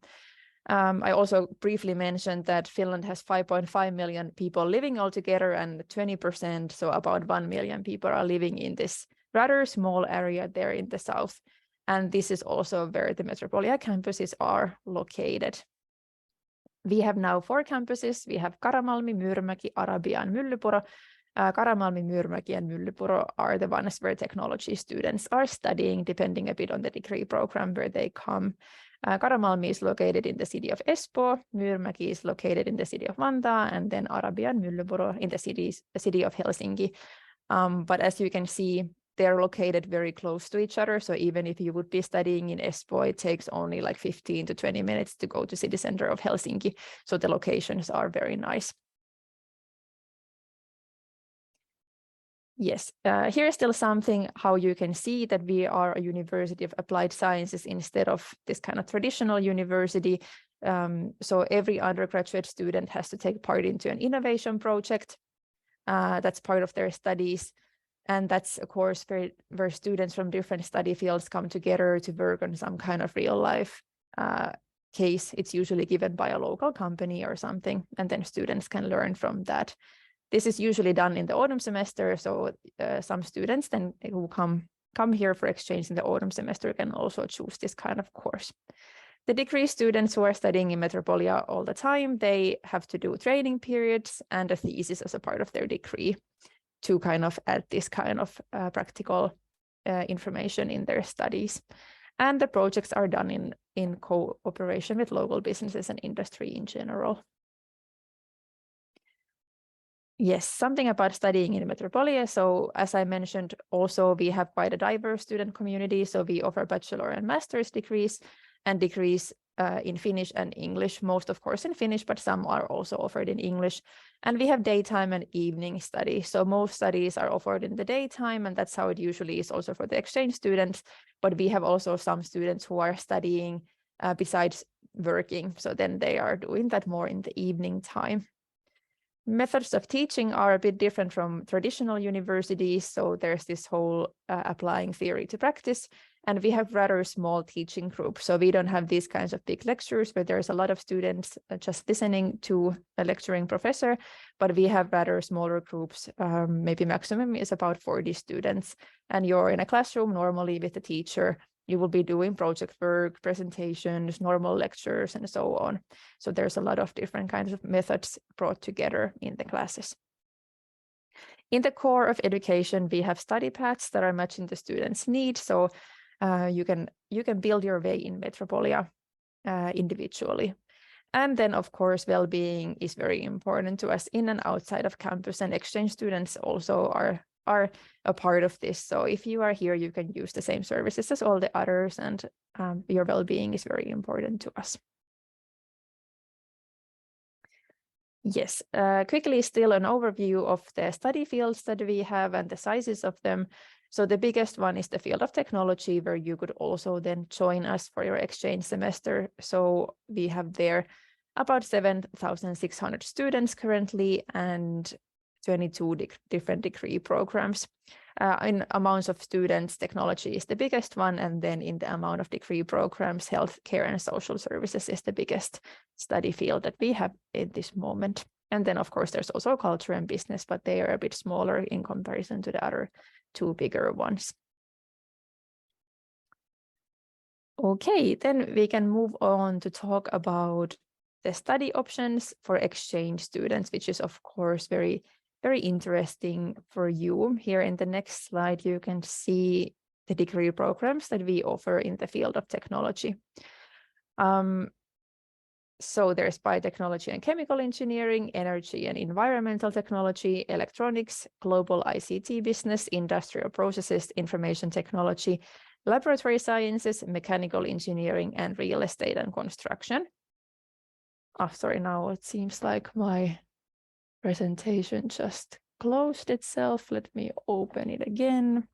I also briefly mentioned that Finland has 5.5 million people living altogether, and 20%, so about 1 million people, are living in this rather small area there in the south. And this is also where the Metropolia campuses are located. We have now 4 campuses. We have Karamalmi, Myyrmäki, Arabia, and Myllypuro. Karamalmi, Myyrmäki, and Myllypuro are the ones where technology students are studying, depending a bit on the degree program where they come. Karamalmi is located in the city of Espoo, Myyrmäki is located in the city of Vantaa, and then Arabia and Myllypuro in the city of Helsinki. But as you can see, they're located very close to each other. So even if you would be studying in Espoo, it takes only like 15 to 20 minutes to go to city center of Helsinki. So the locations are very nice. Yes, here's still something how you can see that we are a university of applied sciences instead of this kind of traditional university. So every undergraduate student has to take part into an innovation project. That's part of their studies. And that's a course where students from different study fields come together to work on some kind of real life case. It's usually given by a local company or something, and then students can learn from that. This is usually done in the autumn semester, so some students then who come here for exchange in the autumn semester can also choose this kind of course. The degree students who are studying in Metropolia all the time, they have to do training periods and a thesis as a part of their degree to kind of add this kind of practical information in their studies. And the projects are done in cooperation with local businesses and industry in general. Yes, something about studying in Metropolia. So as I mentioned, also we have quite a diverse student community. So we offer bachelor and master's degrees and degrees in Finnish and English, most of course in Finnish, but some are also offered in English. And we have daytime and evening studies. So most studies are offered in the daytime, and that's how it usually is also for the exchange students. But we have also some students who are studying besides working. So then they are doing that more in the evening time. Methods of teaching are a bit different from traditional universities. So there's this whole applying theory to practice, and we have rather small teaching groups. So we don't have these kinds of big lectures where there's a lot of students just listening to a lecturing professor, but we have rather smaller groups. Maybe maximum is about 40 students, and you're in a classroom normally with the teacher. You will be doing project work, presentations, normal lectures, and so on. So there's a lot of different kinds of methods brought together in the classes. In the core of education, we have study paths that are matching the students' needs. So you can build your way in Metropolia individually. And then, of course, well-being is very important to us in and outside of campus, and exchange students also are a part of this. So if you are here, you can use the same services as all the others, and your well-being is very important to us. Yes, quickly still an overview of the study fields that we have and the sizes of them. So the biggest one is the field of technology, where you could also then join us for your exchange semester. So we have there about 7,600 students currently, and 22 different degree programs. In amounts of students, technology is the biggest one, and then in the amount of degree programs, healthcare and social services is the biggest study field that we have in this moment. And then, of course, there's also culture and business, but they are a bit smaller in comparison to the other two bigger ones. Okay, then we can move on to talk about the study options for exchange students, which is, of course, very very interesting for you. Here in the next slide, you can see the degree programs that we offer in the field of technology. So there's biotechnology and chemical engineering, energy and environmental technology, electronics, global ICT business, industrial processes, information technology, laboratory sciences, mechanical engineering, and real estate and construction. Oh, sorry, now it seems like my presentation just closed itself. Let me open it again.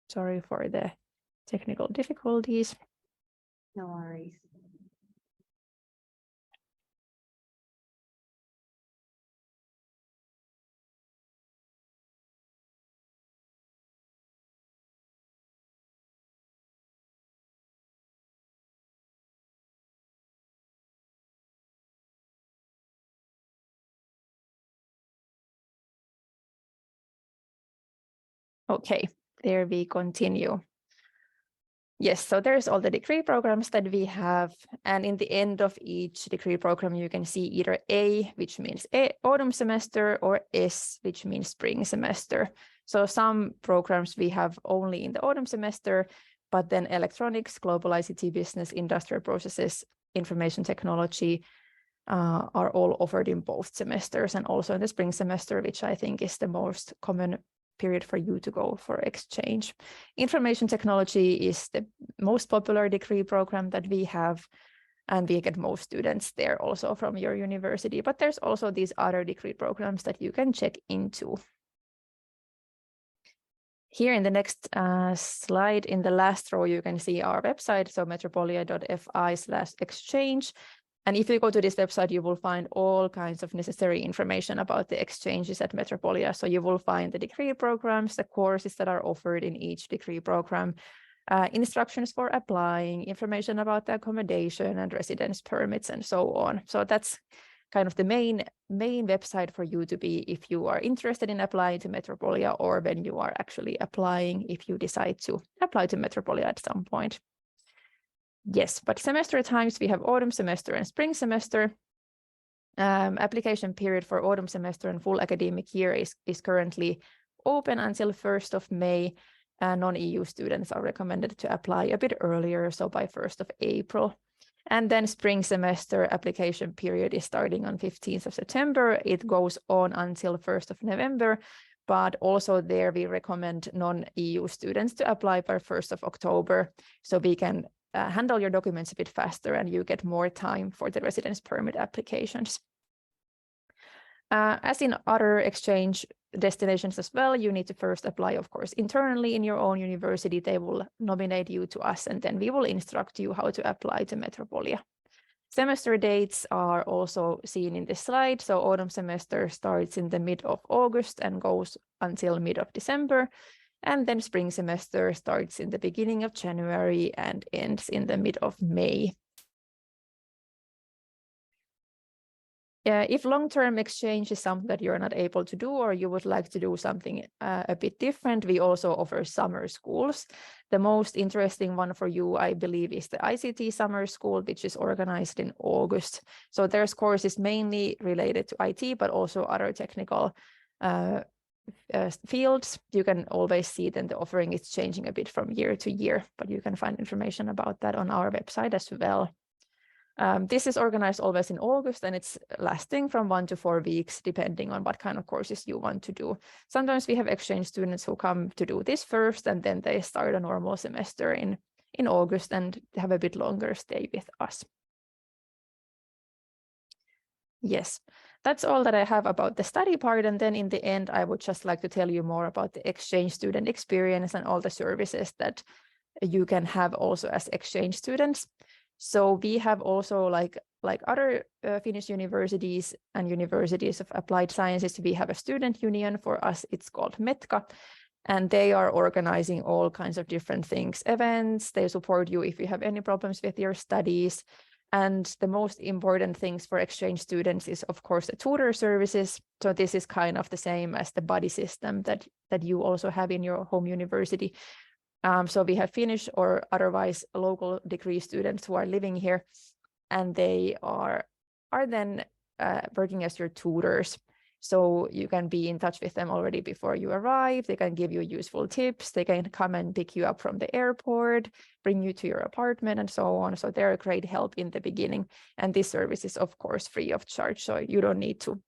Sorry for the technical difficulties. No worries. Okay, there we continue. Yes, so there's all the degree programs that we have, and in the end of each degree program, you can see either A, which means autumn semester, or S, which means spring semester. So some programs we have only in the autumn semester, but then electronics, global ICT business, industrial processes, information technology are all offered in both semesters, and also in the spring semester, which I think is the most common period for you to go for exchange. Information technology is the most popular degree program that we have, and we get most students there also from your university, but there's also these other degree programs that you can check into. Here in the next slide, in the last row, you can see our website, so metropolia.fi/exchange. And if you go to this website, you will find all kinds of necessary information about the exchanges at Metropolia. So you will find the degree programs, the courses that are offered in each degree program, instructions for applying, information about the accommodation and residence permits, and so on. So that's kind of the main website for you to be if you are interested in applying to Metropolia, or when you are actually applying, if you decide to apply to Metropolia at some point. Yes, but semester times, we have autumn semester and spring semester. Application period for autumn semester and full academic year is currently open until 1st of May. Non-EU students are recommended to apply a bit earlier, so by 1st of April. And then spring semester application period is starting on 15th of September. It goes on until 1st of November, but also there we recommend non-EU students to apply by 1st of October, so we can handle your documents a bit faster and you get more time for the residence permit applications. As in other exchange destinations as well, you need to first apply, of course, internally in your own university. They will nominate you to us, and then we will instruct you how to apply to Metropolia. Semester dates are also seen in this slide. So autumn semester starts in the mid of August and goes until mid of December. And then spring semester starts in the beginning of January and ends in the mid of May. If long-term exchange is something that you're not able to do, or you would like to do something a bit different, we also offer summer schools. The most interesting one for you, I believe, is the ICT summer school, which is organized in August. So there's courses mainly related to IT, but also other technical fields. You can always see that the offering is changing a bit from year to year, but you can find information about that on our website as well. This is organized always in August, and it's lasting from 1 to 4 weeks, depending on what kind of courses you want to do. Sometimes we have exchange students who come to do this first, and then they start a normal semester in August and have a bit longer stay with us. Yes, that's all that I have about the study part. And then in the end, I would just like to tell you more about the exchange student experience and all the services that you can have also as exchange students. So we have also, like other Finnish universities and universities of applied sciences, we have a student union. For us, it's called METKA, and they are organizing all kinds of different things, events. They support you if you have any problems with your studies. And the most important things for exchange students is, of course, the tutor services. So this is kind of the same as the buddy system that you also have in your home university. So we have Finnish or otherwise local degree students who are living here, and they are then working as your tutors. So you can be in touch with them already before you arrive. They can give you useful tips. They can come and pick you up from the airport, bring you to your apartment and so on. So they're a great help in the beginning. And this service is of course free of charge. So you don't need to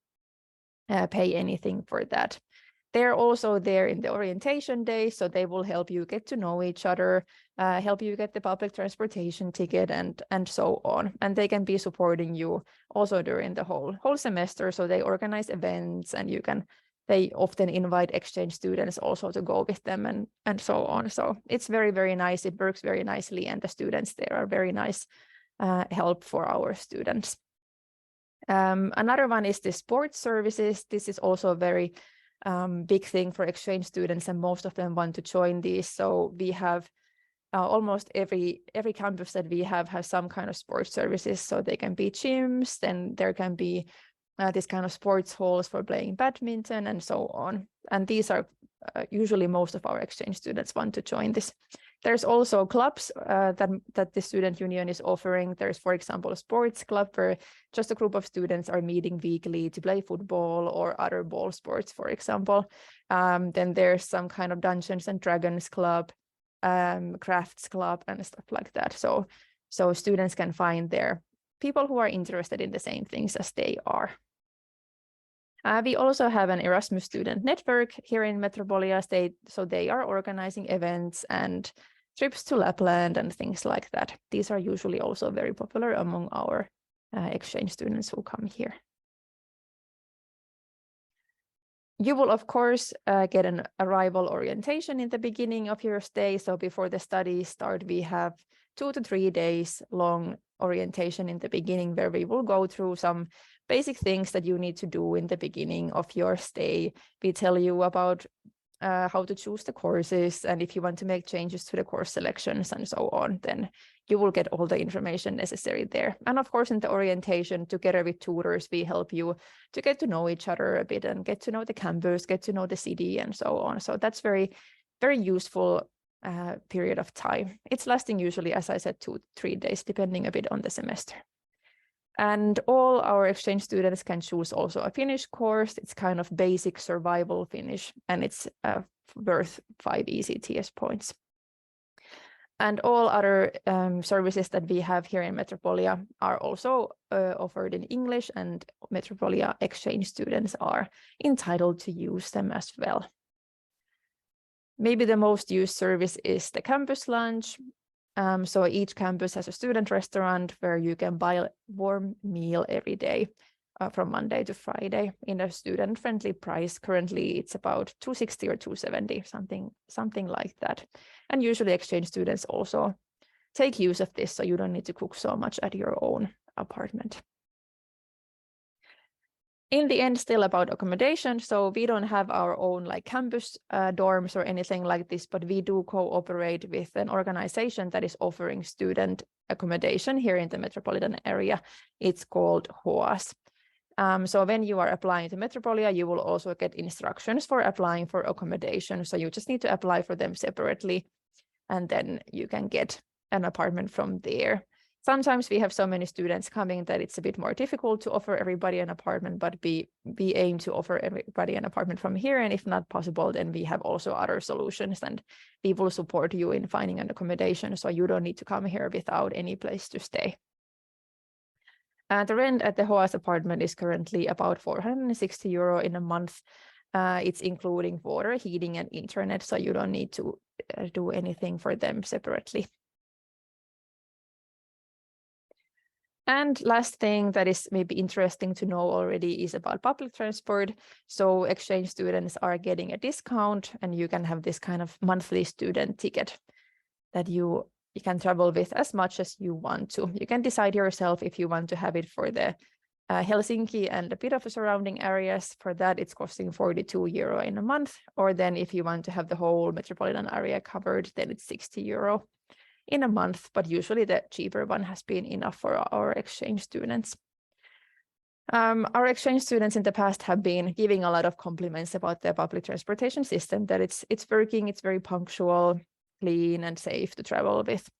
pay anything for that. They're also there in the orientation day, so they will help you get to know each other, help you get the public transportation ticket and so on. And they can be supporting you also during the whole semester. So they organize events and they often invite exchange students also to go with them and so on. So it's very, very nice. It works very nicely, and the students there are very nice help for our students. Another one is the sports services. This is also a very big thing for exchange students, and most of them want to join these. So we have almost every campus that we have has some kind of sports services. So they can be gyms, then there can be this kind of sports halls for playing badminton and so on. And these are usually most of our exchange students want to join this. There's also clubs that the student union is offering. There's, for example, a sports club where just a group of students are meeting weekly to play football or other ball sports, for example. Then there's some kind of Dungeons and Dragons club, crafts club, and stuff like that. So students can find their people who are interested in the same things as they are. We also have an Erasmus student network here in Metropolia State, so they are organizing events and trips to Lapland and things like that. These are usually also very popular among our exchange students who come here. You will, of course, get an arrival orientation in the beginning of your stay. So before the studies start, we have 2 to 3 days long orientation in the beginning, where we will go through some basic things that you need to do in the beginning of your stay. We tell you about how to choose the courses, and if you want to make changes to the course selections and so on, then you will get all the information necessary there. And of course, in the orientation, together with tutors, we help you to get to know each other a bit and get to know the campus, get to know the city and so on. So that's very, very useful period of time. It's lasting usually, as I said, 2 to 3 days, depending a bit on the semester. And all our exchange students can choose also a Finnish course. It's kind of basic survival Finnish, and it's worth 5 ECTS points. And all other services that we have here in Metropolia are also offered in English, and Metropolia exchange students are entitled to use them as well. Maybe the most used service is the campus lunch. So each campus has a student restaurant where you can buy a warm meal every day from Monday to Friday in a student-friendly price. Currently, it's about 260 or 270, something like that. And usually exchange students also take use of this, so you don't need to cook so much at your own apartment. In the end, still about accommodation. So we don't have our own like campus dorms or anything like this, but we do cooperate with an organization that is offering student accommodation here in the metropolitan area. It's called HOAS. So when you are applying to Metropolia, you will also get instructions for applying for accommodation. So you just need to apply for them separately, and then you can get an apartment from there. Sometimes we have so many students coming that it's a bit more difficult to offer everybody an apartment, but we aim to offer everybody an apartment from here. And if not possible, then we have also other solutions, and we will support you in finding an accommodation, so you don't need to come here without any place to stay. The rent at the HOAS apartment is currently about 460 euro in a month. It's including water, heating, and internet, so you don't need to do anything for them separately. And last thing that is maybe interesting to know already is about public transport. So exchange students are getting a discount, and you can have this kind of monthly student ticket that you can travel with as much as you want to. You can decide yourself if you want to have it for the Helsinki and a bit of the surrounding areas. For that, it's costing 42 euro in a month. Or then if you want to have the whole metropolitan area covered, then it's 60 euro in a month, but usually the cheaper one has been enough for our exchange students. Our exchange students in the past have been giving a lot of compliments about the public transportation system, that it's working, it's very punctual, clean, and safe to travel with.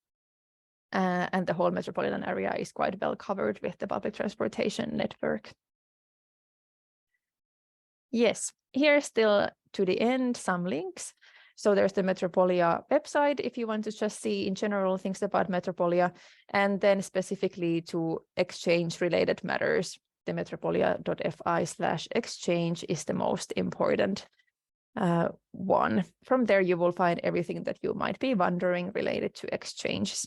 And the whole metropolitan area is quite well covered with the public transportation network. Yes, here's still to the end some links. So there's the Metropolia website if you want to just see in general things about Metropolia, and then specifically to exchange related matters, the metropolia.fi/exchange is the most important one. From there, you will find everything that you might be wondering related to exchanges.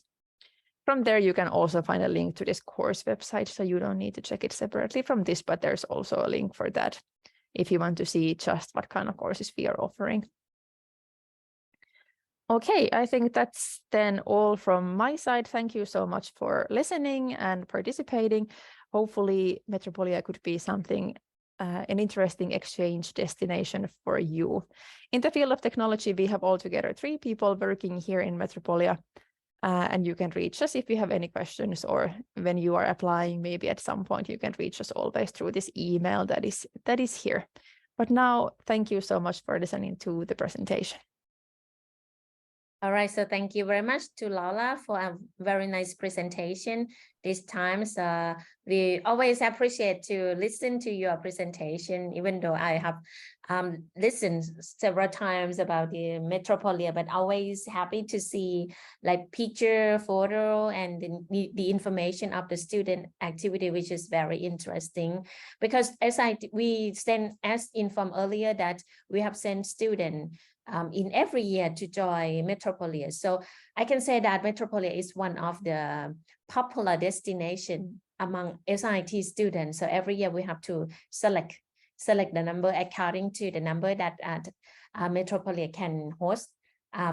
From there, you can also find a link to this course website, so you don't need to check it separately from this, but there's also a link for that if you want to see just what kind of courses we are offering. Okay, I think that's then all from my side. Thank you so much for listening and participating. Hopefully, Metropolia could be something, an interesting exchange destination for you. In the field of technology, we have altogether 3 people working here in Metropolia, and you can reach us if you have any questions, or when you are applying, maybe at some point you can reach us always through this email that is here. But now, thank you so much for listening to the presentation. All right, so thank you very much to Laura for a very nice presentation. These times, we always appreciate to listen to your presentation, even though I have listened several times about the Metropolia, but always happy to see like picture, photo, and the information of the student activity, which is very interesting. Because we sent as informed earlier that we have sent students in every year to join Metropolia. So I can say that Metropolia is one of the popular destination among SIIT students. So every year we have to select the number according to the number that Metropolia can host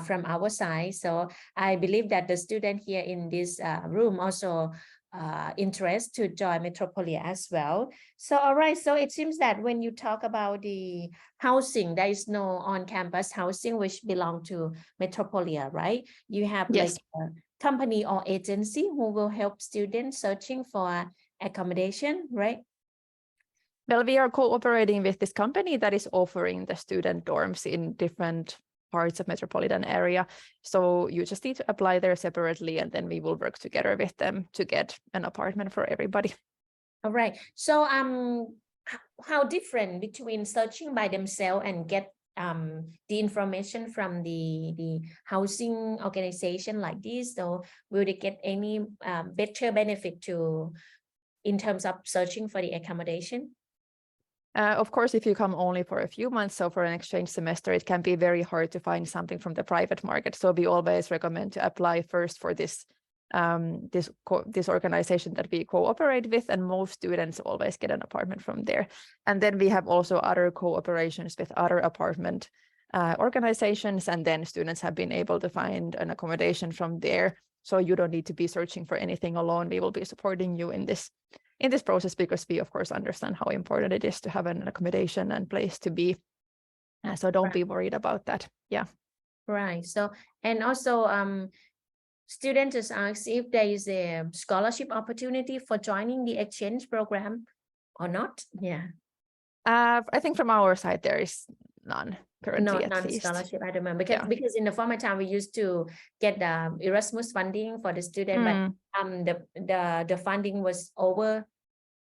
from our side. So I believe that the student here in this room also interest to join Metropolia as well. So all right, so it seems that when you talk about the housing, there is no on-campus housing which belong to Metropolia, right? You have Yes. like a company or agency who will help students searching for accommodation, right? Well, we are cooperating with this company that is offering the student dorms in different parts of metropolitan area. So you just need to apply there separately, and then we will work together with them to get an apartment for everybody. All right. So how different between searching by themselves and get the information from the housing organization like this? So will they get any better benefit in terms of searching for the accommodation? Of course, if you come only for a few months, so for an exchange semester, it can be very hard to find something from the private market. So we always recommend to apply first for this organization that we cooperate with, and most students always get an apartment from there. And then we have also other cooperations with other apartment organizations, and then students have been able to find an accommodation from there. So you don't need to be searching for anything alone. We will be supporting you in this process, because we of course understand how important it is to have an accommodation and place to be. So don't be worried about that. Yeah. Right. So, and also students just ask if there is a scholarship opportunity for joining the exchange program or not. Yeah. I think from our side there is none currently, at least. Scholarship, I remember, because in the former time we used to get the Erasmus funding for the student, but the funding was over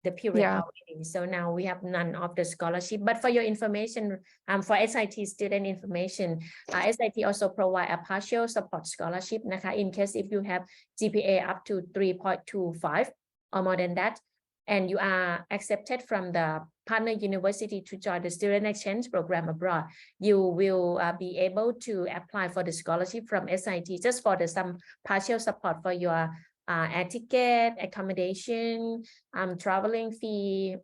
the period already. So now we have none of the scholarship. But for your information, for SIT student information, SIT also provide a partial support scholarship, in case if you have GPA up to 3.25 or more than that, and you are accepted from the partner university to join the student exchange program abroad, you will be able to apply for the scholarship from SIT just for some partial support for your air ticket, accommodation, traveling fee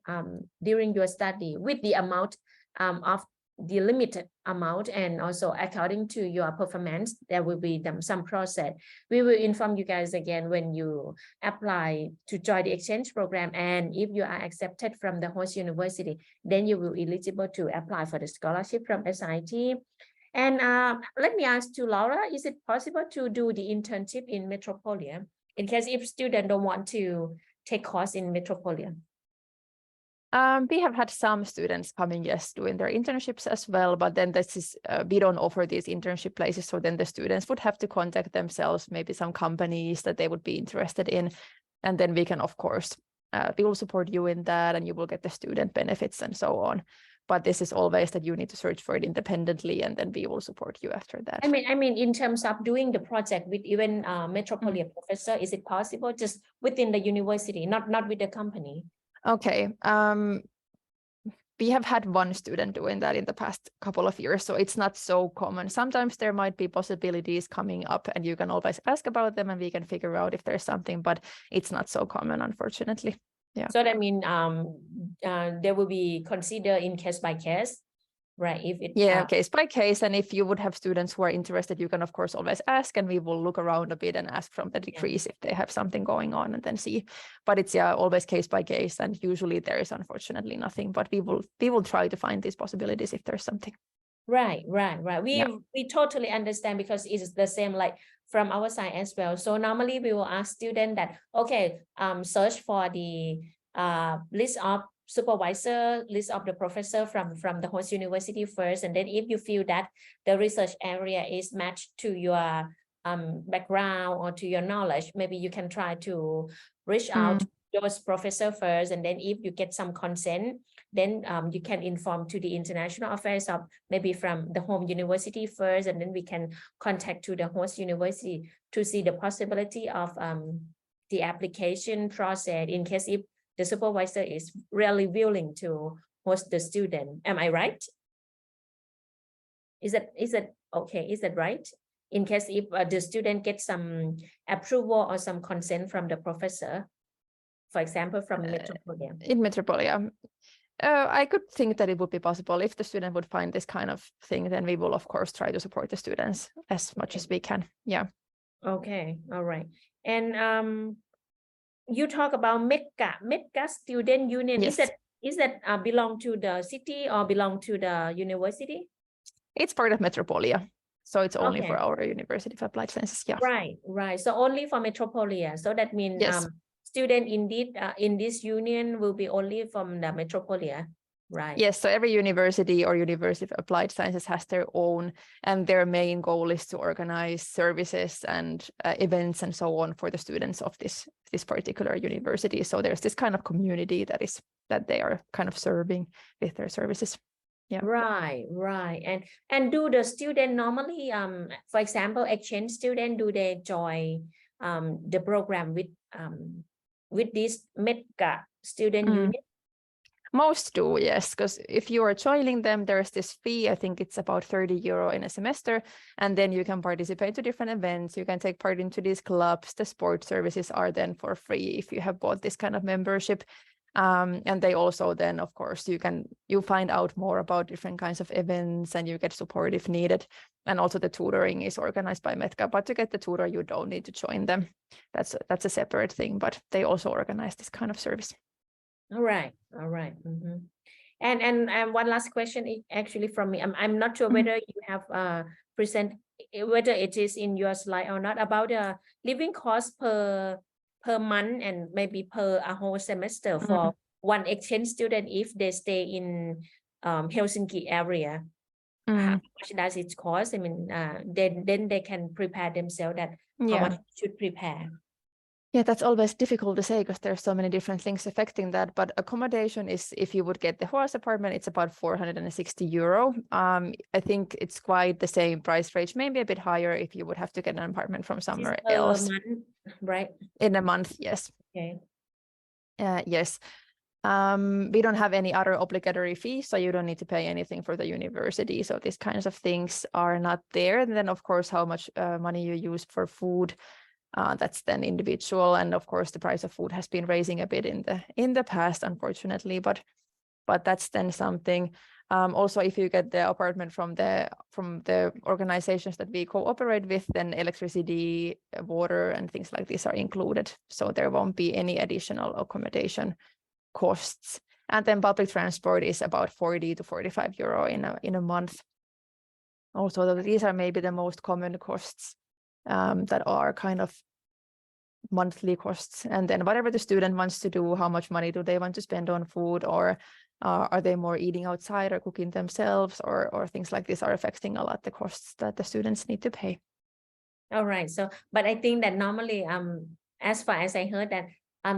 during your study, with the amount of the limited amount, and also according to your performance, there will be some process. We will inform you guys again when you apply to join the exchange program, and if you are accepted from the host university, then you will be eligible to apply for the scholarship from SIT. And let me ask to Laura, is it possible to do the internship in Metropolia in case if students don't want to take course in Metropolia? We have had some students coming, yes, doing their internships as well, but then this is we don't offer these internship places, so then the students would have to contact themselves, maybe some companies that they would be interested in, and then we can, of course, we will support you in that, and you will get the student benefits and so on. but this is always that you need to search for it independently, and then we will support you after that. I mean, in terms of doing the project with even Metropolia professor, is it possible just within the university, not with the company? Okay. We have had one student doing that in the past couple of years, so it's not so common. Sometimes there might be possibilities coming up, and you can always ask about them, and we can figure out if there's something, but it's not so common, unfortunately. Yeah. So that means there will be considered in case by case, right? If it Case by case, and if you would have students who are interested, you can of course always ask, and we will look around a bit and ask from the degrees if they have something going on, and then see. But it's always case by case, and usually there is unfortunately nothing, but we will try to find these possibilities if there's something. Right. We totally understand, because it's the same like from our side as well. So normally we will ask students that, okay, search for the list of supervisor, list of the professor from the host university first, and then if you feel that the research area is matched to your background or to your knowledge, maybe you can try to reach out to those professor first, and then if you get some consent, then you can inform to the international affairs of maybe from the home university first, and then we can contact to the host university to see the possibility of the application process in case if the supervisor is really willing to host the student. Am I right? Is that okay? Is that right? In case if the student gets some approval or some consent from the professor, for example, from Metropolia. In Metropolia, I could think that it would be possible if the student would find this kind of thing. Then we will of course try to support the students as much as we can. Yeah. Okay. All right. And you talk about MECA student union. Yes. Is that belong to the city or belong to the university? It's part of Metropolia, so it's only for our University of Applied Sciences. Yeah. Right. So only for Metropolia. So that means yes. Student indeed in this union will be only from the Metropolia. Right. Yes, so every university or University of Applied Sciences has their own, and their main goal is to organize services and events and so on for the students of this particular university. So there's this kind of community that they are kind of serving with their services. Yeah. Right. And do the student normally, for example, exchange student, do they join the program with this MECA student union? Most do, yes, because if you are joining them, there's this fee. I think it's about 30 euro in a semester, and then you can participate to different events. You can take part into these clubs. The sport services are then for free if you have bought this kind of membership. And they also then, of course, you find out more about different kinds of events, and you get support if needed. And also the tutoring is organized by MECA, but to get the tutor, you don't need to join them. That's a separate thing, but they also organize this kind of service. All right. And one last question actually from me. I'm not sure whether you have present whether it is in your slide or not about the living cost per month and maybe per a whole semester for one exchange student if they stay in Helsinki area. How much does it cost? I mean, then they can prepare themselves that how much should prepare. Yeah, that's always difficult to say because there's so many different things affecting that. But accommodation is, if you would get the horse apartment, it's about 460 euro. I think it's quite the same price range, maybe a bit higher if you would have to get an apartment from somewhere else. Month, right? In a month, yes. Okay. Yes. We don't have any other obligatory fees, so you don't need to pay anything for the university. So these kinds of things are not there. And then, of course, how much money you use for food. That's then individual, and of course the price of food has been raising a bit in the past, unfortunately. But that's then something. Also, if you get the apartment from the organizations that we cooperate with, then electricity, water, and things like this are included. So there won't be any additional accommodation costs. And then public transport is about 40 to 45 euro in a month. Also, these are maybe the most common costs. That are kind of monthly costs, and then whatever the student wants to do, how much money do they want to spend on food, or are they more eating outside or cooking themselves, or things like this are affecting a lot the costs that the students need to pay. All right. So, but I think that normally, as far as I heard that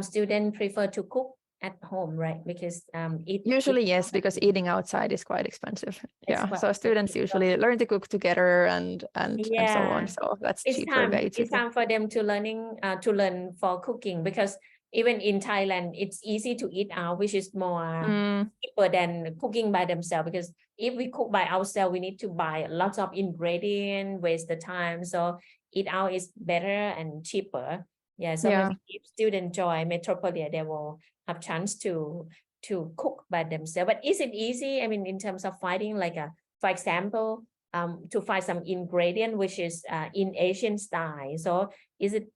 students prefer to cook at home, right? Because usually yes, because eating outside is quite expensive. Yeah, so students usually learn to cook together and so on. So that's cheaper way to it's time for them to learn for cooking, because even in Thailand it's easy to eat out, which is more cheaper than cooking by themselves, because if we cook by ourselves we need to buy lots of ingredients, waste the time. So eat out is better and cheaper. Yeah, so maybe if students join Metropolia, they will have chance to cook by themselves. But is it easy? I mean, in terms of finding, like for example, to find some ingredient which is in Asian style. So is it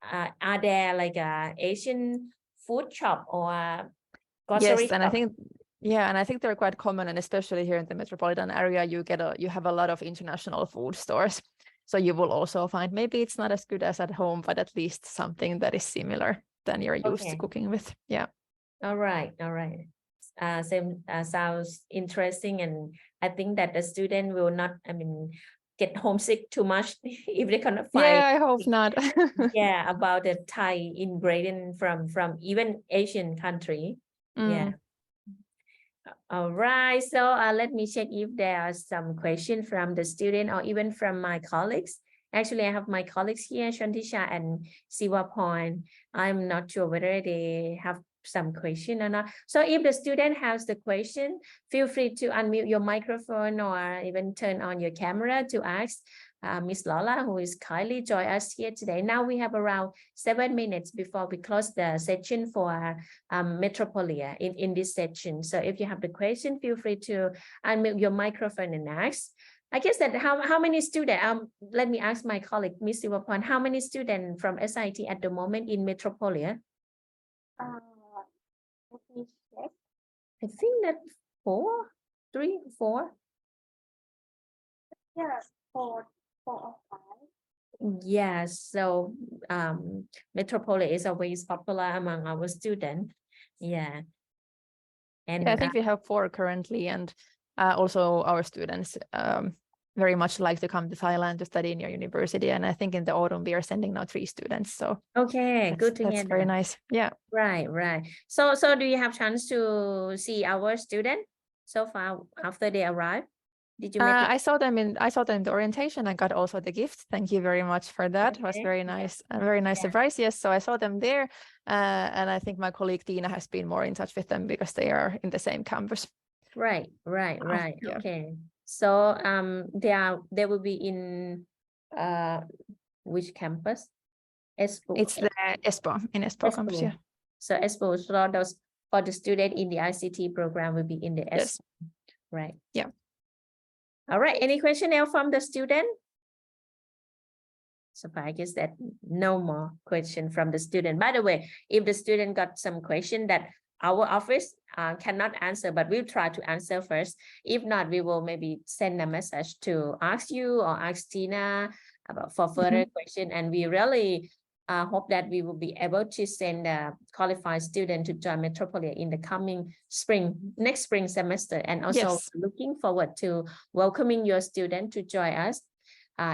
are there like a Asian food shop or grocery yes, and shop? I think they're quite common, and especially here in the metropolitan area, you have a lot of international food stores. So you will also find, maybe it's not as good as at home, but at least something that is similar than you're used to cooking with. Yeah. All right. Sounds interesting, and I think that the student will not, I mean, get homesick too much if they cannot find. Yeah, I hope not. Yeah, about the Thai ingredient from even Asian country. Yeah. All right, so let me check if there are some questions from the student or even from my colleagues. Actually, I have my colleagues here, Shantisha and Siwaporn. I'm not sure whether they have some question or not. So if the student has the question, feel free to unmute your microphone or even turn on your camera to ask Miss Lola, who is kindly join us here today. Now we have around 7 minutes before we close the session for Metropolia in this section. So if you have the question, feel free to unmute your microphone and ask. I guess that how many students, let me ask my colleague, Miss Siwaporn, how many students from SIT at the moment in Metropolia? Let me check. I think that 3, 4. Yeah, 4 or 5. Yes, so Metropolia is always popular among our students. Yeah. And I think we have 4 currently, and also our students very much like to come to Thailand to study in your university. And I think in the autumn we are sending now 3 students. So okay, good to hear. That's very nice. Yeah. Right. So do you have chance to see our student so far after they arrive? Did you? I saw them in the orientation. I got also the gift. Thank you very much for that. It was very nice, a very nice surprise. Yes, so I saw them there, and I think my colleague Tina has been more in touch with them because they are in the same campus. Right. Yeah. Okay. So they will be in which campus? Espoo. It's the Espoo campus. Yeah. So Espoo, so those for the student in the ICT program will be in the Espoo. Right. Yeah. All right. Any question else from the student? So I guess that no more question from the student. By the way, if the student got some question that our office cannot answer, but we'll try to answer first. If not, we will maybe send a message to ask you or ask Tina about for further question. And we really hope that we will be able to send a qualified student to join Metropolia in the coming next spring semester. And also looking forward to welcoming your student to join us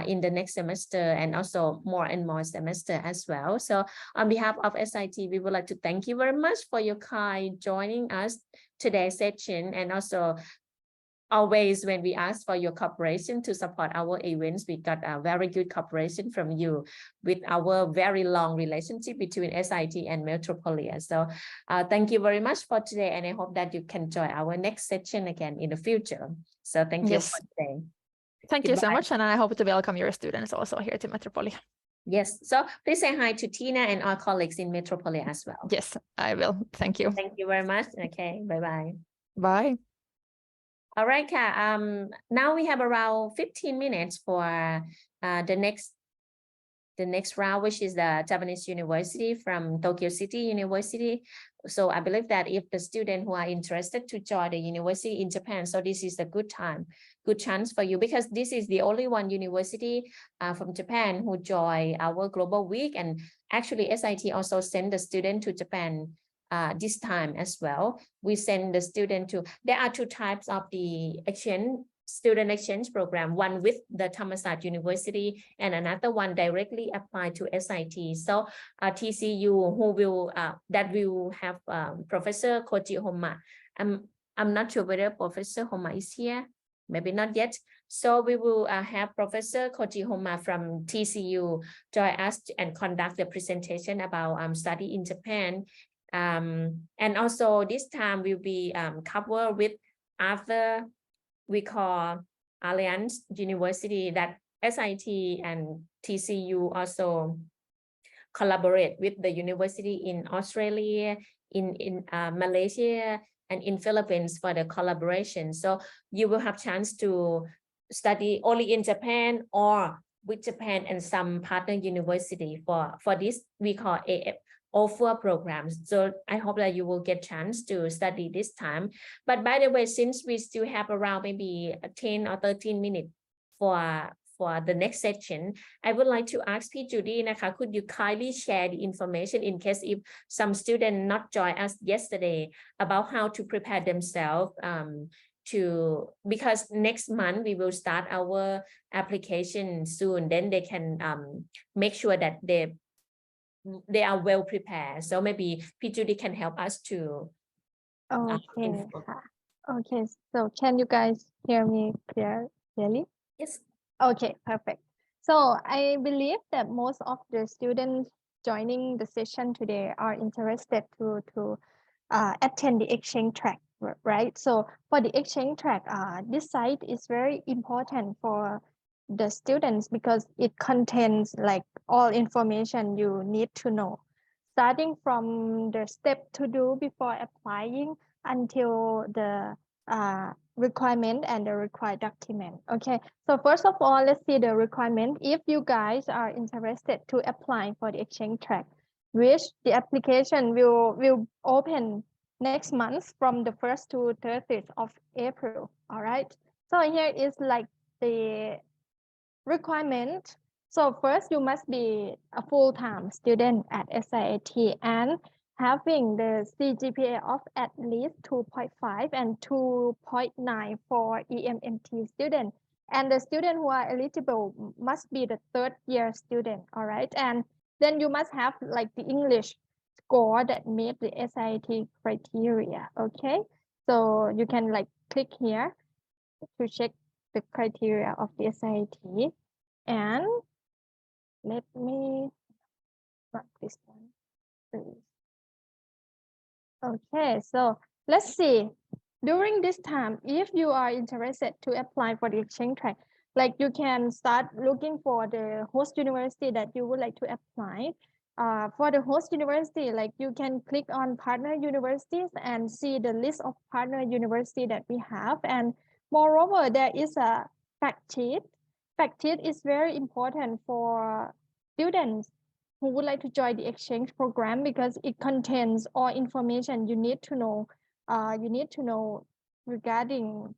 in the next semester and also more and more semester as well. So on behalf of SIT, we would like to thank you very much for your kind joining us today's session, and also always when we ask for your cooperation to support our events, we got a very good cooperation from you with our very long relationship between SIT and Metropolia. So thank you very much for today, and I hope that you can join our next session again in the future. So thank you for today. Thank you so much, and I hope to welcome your students also here to Metropolia. Yes, so please say hi to Tina and our colleagues in Metropolia as well. Yes, I will. Thank you. Thank you very much. Okay, bye-bye. Bye. All right, now we have around 15 minutes for the next round, which is the Japanese University from Tokyo City University. So I believe that if the students who are interested to join the university in Japan, so this is a good chance for you, because this is the only one university from Japan who join our Global Week. And actually SIT also send the student to Japan this time as well. We send the student to, there are 2 types of the exchange student exchange program, one with the Thammasat University and another one directly applied to SIT. So TCU who will that will have Professor Koji Homa. I'm not sure whether Professor Homa is here, maybe not yet. So we will have Professor Koji Homa from TCU join us and conduct the presentation about study in Japan. And also this time will be covered with other, we call Alliance University, that SIT and TCU also collaborate with the university in Australia, in Malaysia, and in Philippines for the collaboration. So you will have chance to study only in Japan or with Japan and some partner university for this we call AF offer programs. So I hope that you will get chance to study this time. But by the way, since we still have around maybe 10 or 13 minutes for the next section, I would like to ask P. Judy, could you kindly share the information in case if some student not join us yesterday about how to prepare themselves because next month we will start our application soon, then they can make sure that they are well prepared. So maybe P. Judy can help us to Okay. Okay, so can you guys hear me clearly? Yes. Okay, perfect. So I believe that most of the students joining the session today are interested to attend the exchange track, right? So for the exchange track, this site is very important for the students because it contains like all information you need to know, starting from the step to do before applying until the requirement and the required document. Okay, so first of all, let's see the requirement. If you guys are interested to apply for the exchange track, which the application will open next month from the 1st to 30th of April. All right, so here is like the requirement. So first, you must be a full-time student at SIIT and having the CGPA of at least 2.5 and 2.9 for EMMT student. And the student who are eligible must be the third year student, all right? And then you must have like the English score that meet the SIIT criteria, okay? So you can like click here to check the criteria of the SIIT. And let me write this one, please. Okay, so let's see. During this time, if you are interested to apply for the exchange track, like you can start looking for the host university that you would like to apply. For the host university, like you can click on partner universities and see the list of partner university that we have. And moreover, there is a fact sheet. Fact sheet is very important for students who would like to join the exchange program because it contains all information you need to know. You need to know regarding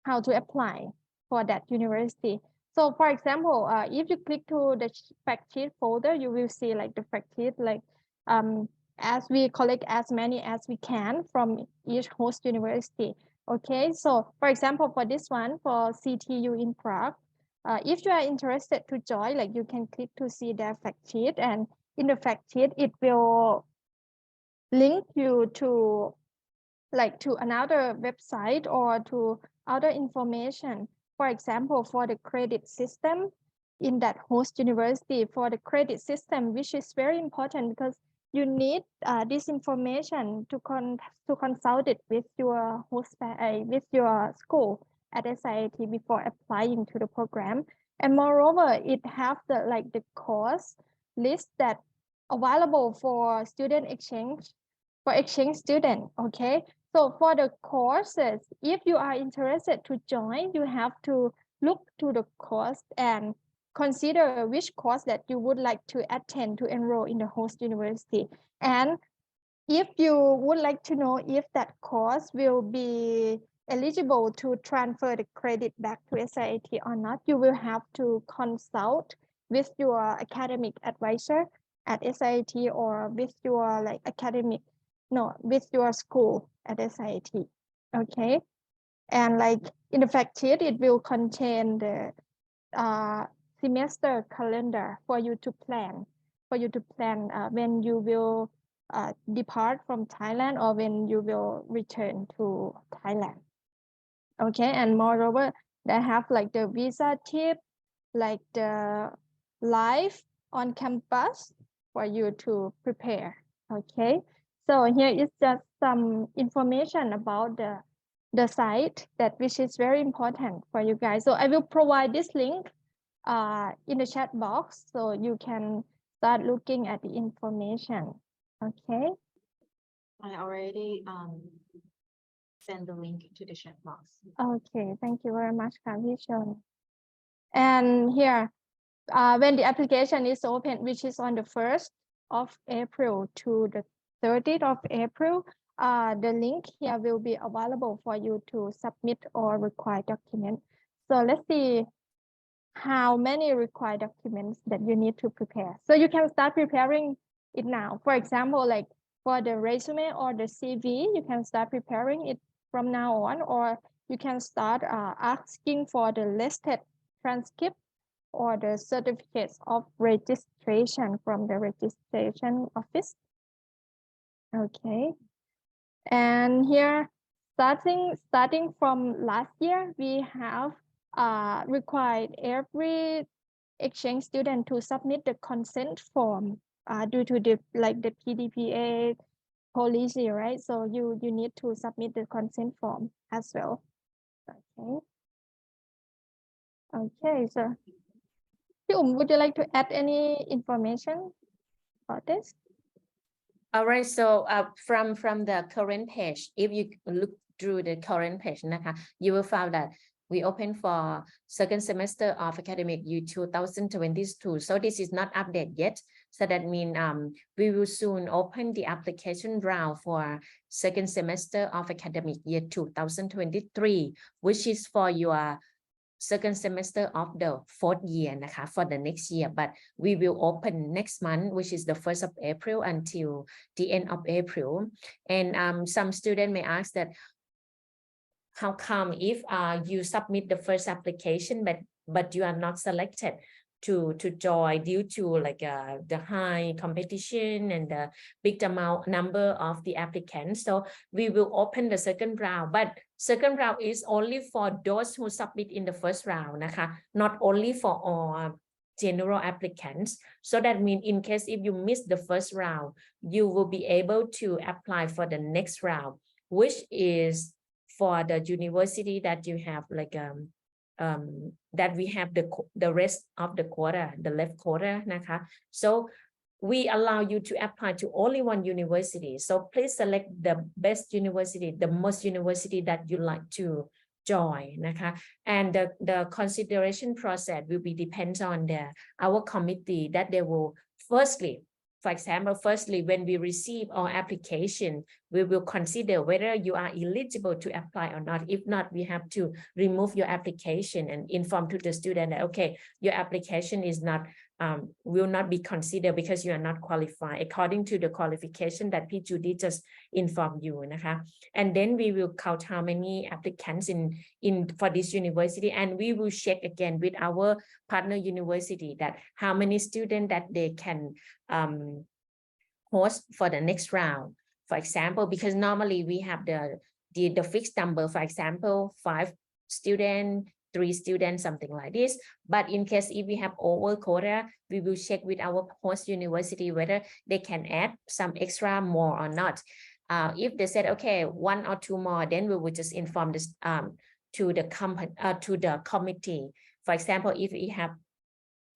how to apply for that university. So for example, if you click to the fact sheet folder, you will see like the fact sheet, like as we collect as many as we can from each host university. Okay, so for example, for this one, for CTU in Prague, if you are interested to join, like you can click to see their fact sheet, and in the fact sheet, it will link you to another website or to other information. For example, for the credit system in that host university, for the credit system, which is very important because you need this information to consult it with your host with your school at SIIT before applying to the program. And moreover, it have the course list that available for student exchange, for exchange student. Okay, so for the courses, if you are interested to join, you have to look to the course and consider which course that you would like to attend to enroll in the host university. And if you would like to know if that course will be eligible to transfer the credit back to SIIT or not, you will have to consult with your academic advisor at SIIT or with your with your school at SIIT. Okay, And like in the fact sheet, it will contain the semester calendar for you to plan, when you will depart from Thailand or when you will return to Thailand. Okay, and moreover, they have like the visa tip, like the life on campus for you to prepare. Okay, so here is just some information about the site which is very important for you guys. So I will provide this link in the chat box so you can start looking at the information. Okay. I already send the link to the chat box. Okay, thank you very much, Kavishon. And here, when the application is open, which is on the 1st of April to the 30th of April, the link here will be available for you to submit or require documents. So let's see how many required documents that you need to prepare. So you can start preparing it now. For example, like for the resume or the CV, you can start preparing it from now on, or you can start asking for the listed transcript or the certificates of registration from the registration office. Okay. And here, starting from last year, we have required every exchange student to submit the consent form due to the PDPA policy, right? So you need to submit the consent form as well. Okay, so would you like to add any information about this? All right, so from the current page, if you look through the current page, you will find that we open for second semester of academic year 2022. So this is not updated yet. So that means we will soon open the application round for second semester of academic year 2023, which is for your second semester of the 4th year for the next year, but we will open next month, which is the 1st of April until the end of April. And some students may ask that how come if you submit the first application but you are not selected to join due to like the high competition and the big number of the applicants. So we will open the second round, but second round is only for those who submit in the first round, not only for all general applicants. So that means in case if you miss the first round, you will be able to apply for the next round, which is for the university that you have like that we have the rest of the quarter, the left quarter. So we allow you to apply to only one university. So please select the best university, the most university that you like to join. And the consideration process will be depends on our committee that they will firstly, for example, when we receive our application, we will consider whether you are eligible to apply or not. If not, we have to remove your application and inform to the student that, okay, your application is not, will not be considered because you are not qualified according to the qualification that P. Judy just informed you. And then we will count how many applicants in for this university, and we will check again with our partner university that how many students that they can host for the next round. For example, because normally we have the fixed number, for example, 5 students, 3 students, something like this. But in case if we have over quota, we will check with our host university whether they can add some extra more or not. If they said, okay, 1 or 2 more, then we will just inform this to the committee. For example,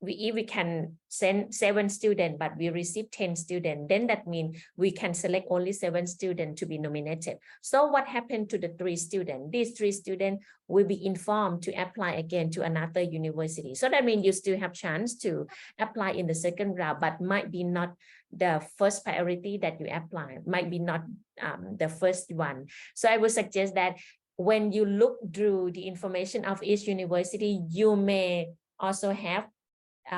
if we can send 7 students, but we receive 10 students, then that means we can select only 7 students to be nominated. So what happened to the 3 students? These 3 students will be informed to apply again to another university. So that means you still have chance to apply in the second round, but might be not the first priority that you apply, might be not the first one. So I would suggest that when you look through the information of each university, you may also have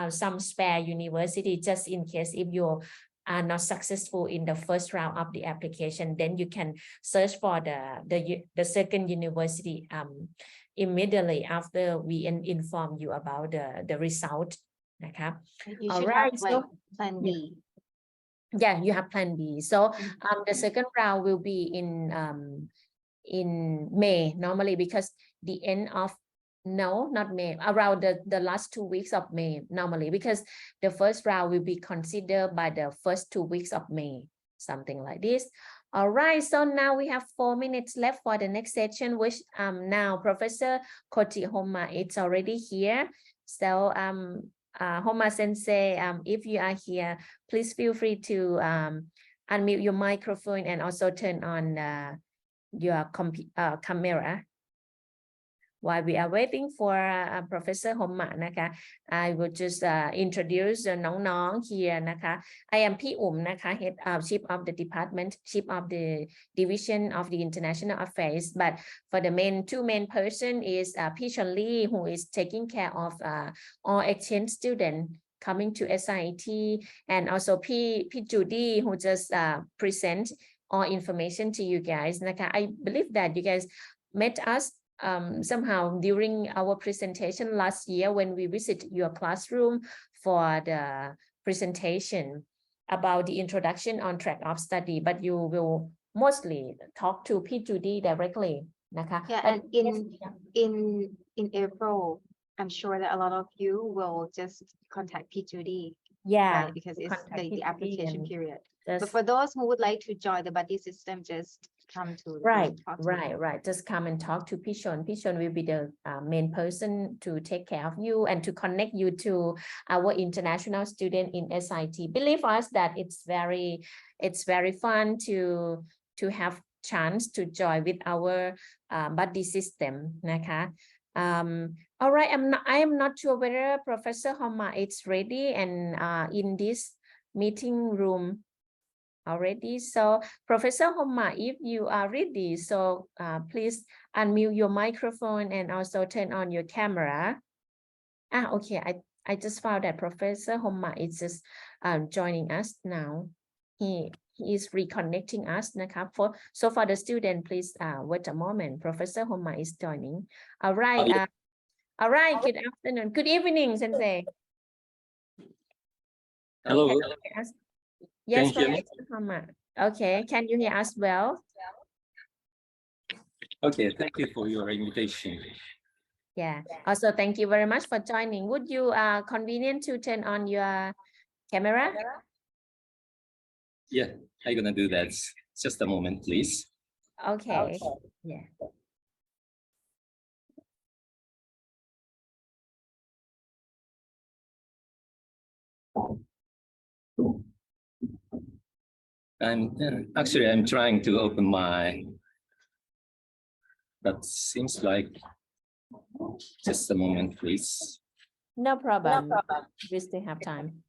some spare university just in case if your are not successful in the first round of the application, then you can search for the second university immediately after we inform you about the result. You All should right, have like so plan B. yeah, you have plan B. So the second round will be in May normally, because the end of not May, around the last 2 weeks of May normally, because the first round will be considered by the first 2 weeks of May, something like this. All right, so now we have 4 minutes left for the next session, which now Professor Koji Homa is already here. So Homa Sensei, if you are here, please feel free to unmute your microphone and also turn on your camera. While we are waiting for Professor Homa นะคะ I will just introduce น้องๆ here นะคะ I am พี่อุ๋มนะคะ Head of Chief of the Department, Chief of the Division of the International Affairs, but for the two main person is พี่ชลลี่ who is taking care of all exchange student coming to SIIT, and also พี่ Judy, who just present all information to you guys นะคะ I believe that you guys met us somehow during our presentation last year when we visit your classroom for the presentation about the introduction on track of study, but you will mostly talk to P. Judy directly นะคะ Yeah, and in April, I'm sure that a lot of you will just contact P. Judy, yeah, right? Because it's the application period. But just for those who would like to join the buddy system, just come to right, talk to me. right. Just come and talk to Pishon. Pishon will be the main person to take care of you and to connect you to our international student in SIT. Believe us that it's very fun to have chance to join with our buddy system นะคะ all right, I am not sure whether Professor Homa is ready and in this meeting room already. So Professor Homa, if you are ready, so please unmute your microphone and also turn on your camera. Okay, I just found that Professor Homa is just joining us now. He is reconnecting us นะคะ so for the student, please wait a moment. Professor Homa is joining. All right, all right, good afternoon, good evening, Sensei. Hello. Yes, Can you hear me? Professor Homa. Okay, can you hear us well? Okay, thank you for your invitation. Yeah, also thank you very much for joining. Would you convenient to turn on your camera? Yeah, I'm gonna do that. Just a moment, please. Okay, yeah. I'm trying to open my, that seems like, just a moment, please. No problem. We still have time.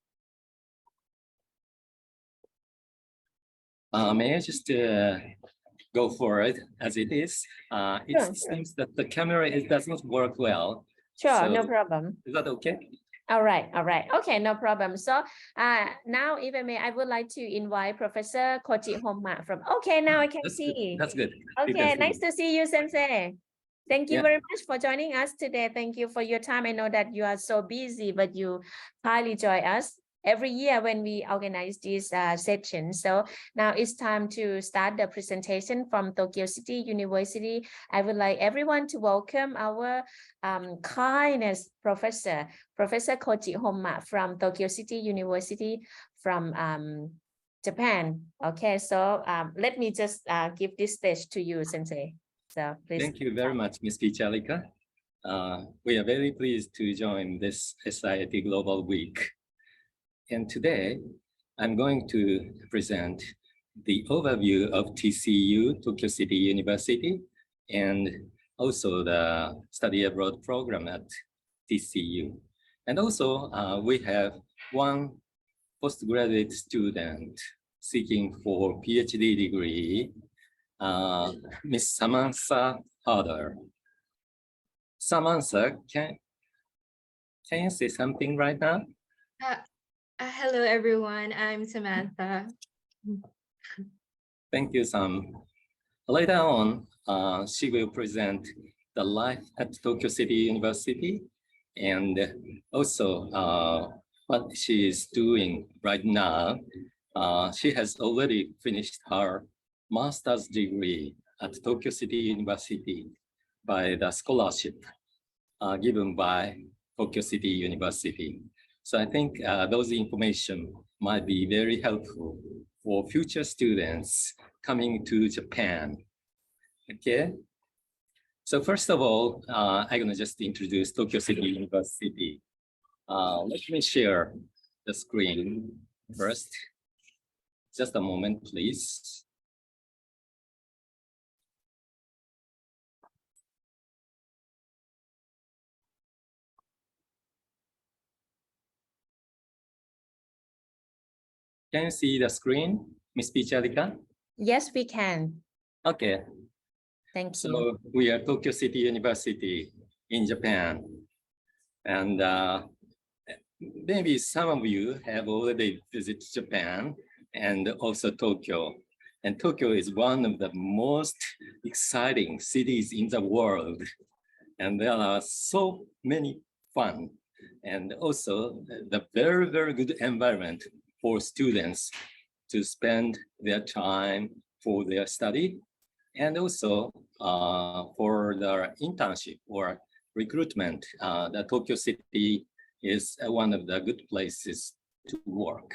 May I just go for it as it is? It seems that the camera doesn't work well. Sure, So no problem. Is that okay? All right. Okay, no problem. So now, if I may, I would like to invite Professor Koji Homa from. Okay, now I can see. That's good. Okay, nice to see you, Sensei. Thank you Yeah. very much for joining us today. Thank you for your time. I know that you are so busy, but you highly join us every year when we organize this session. So now it's time to start the presentation from Tokyo City University. I would like everyone to welcome our kindness Professor Koji Homa from Tokyo City University from Japan. Okay, so let me just give this stage to you, Sensei. So please. Thank you very much, Ms. Pichalika. We are very pleased to join this SIIT Global Week. And today, I'm going to present the overview of TCU, Tokyo City University, and also the study abroad program at TCU. And also, we have one postgraduate student seeking for PhD degree, Miss Samantha Harder. Samantha, can you say something right now? Hello, everyone. I'm Samantha. Thank you, Sam. Later on, she will present the life at Tokyo City University and also what she is doing right now. She has already finished her master's degree at Tokyo City University by the scholarship given by Tokyo City University. So I think those information might be very helpful for future students coming to Japan. Okay. So first of all, I'm gonna just introduce Tokyo City University. Let me share the screen first. Just a moment, please. Can you see the screen, Ms. Pichalika? Yes, we can. Okay. Thank you. So we are Tokyo City University in Japan. And maybe some of you have already visited Japan and also Tokyo. And Tokyo is one of the most exciting cities in the world. And there are so many fun and also the very, very good environment for students to spend their time for their study and also for their internship or recruitment. The Tokyo City is one of the good places to work.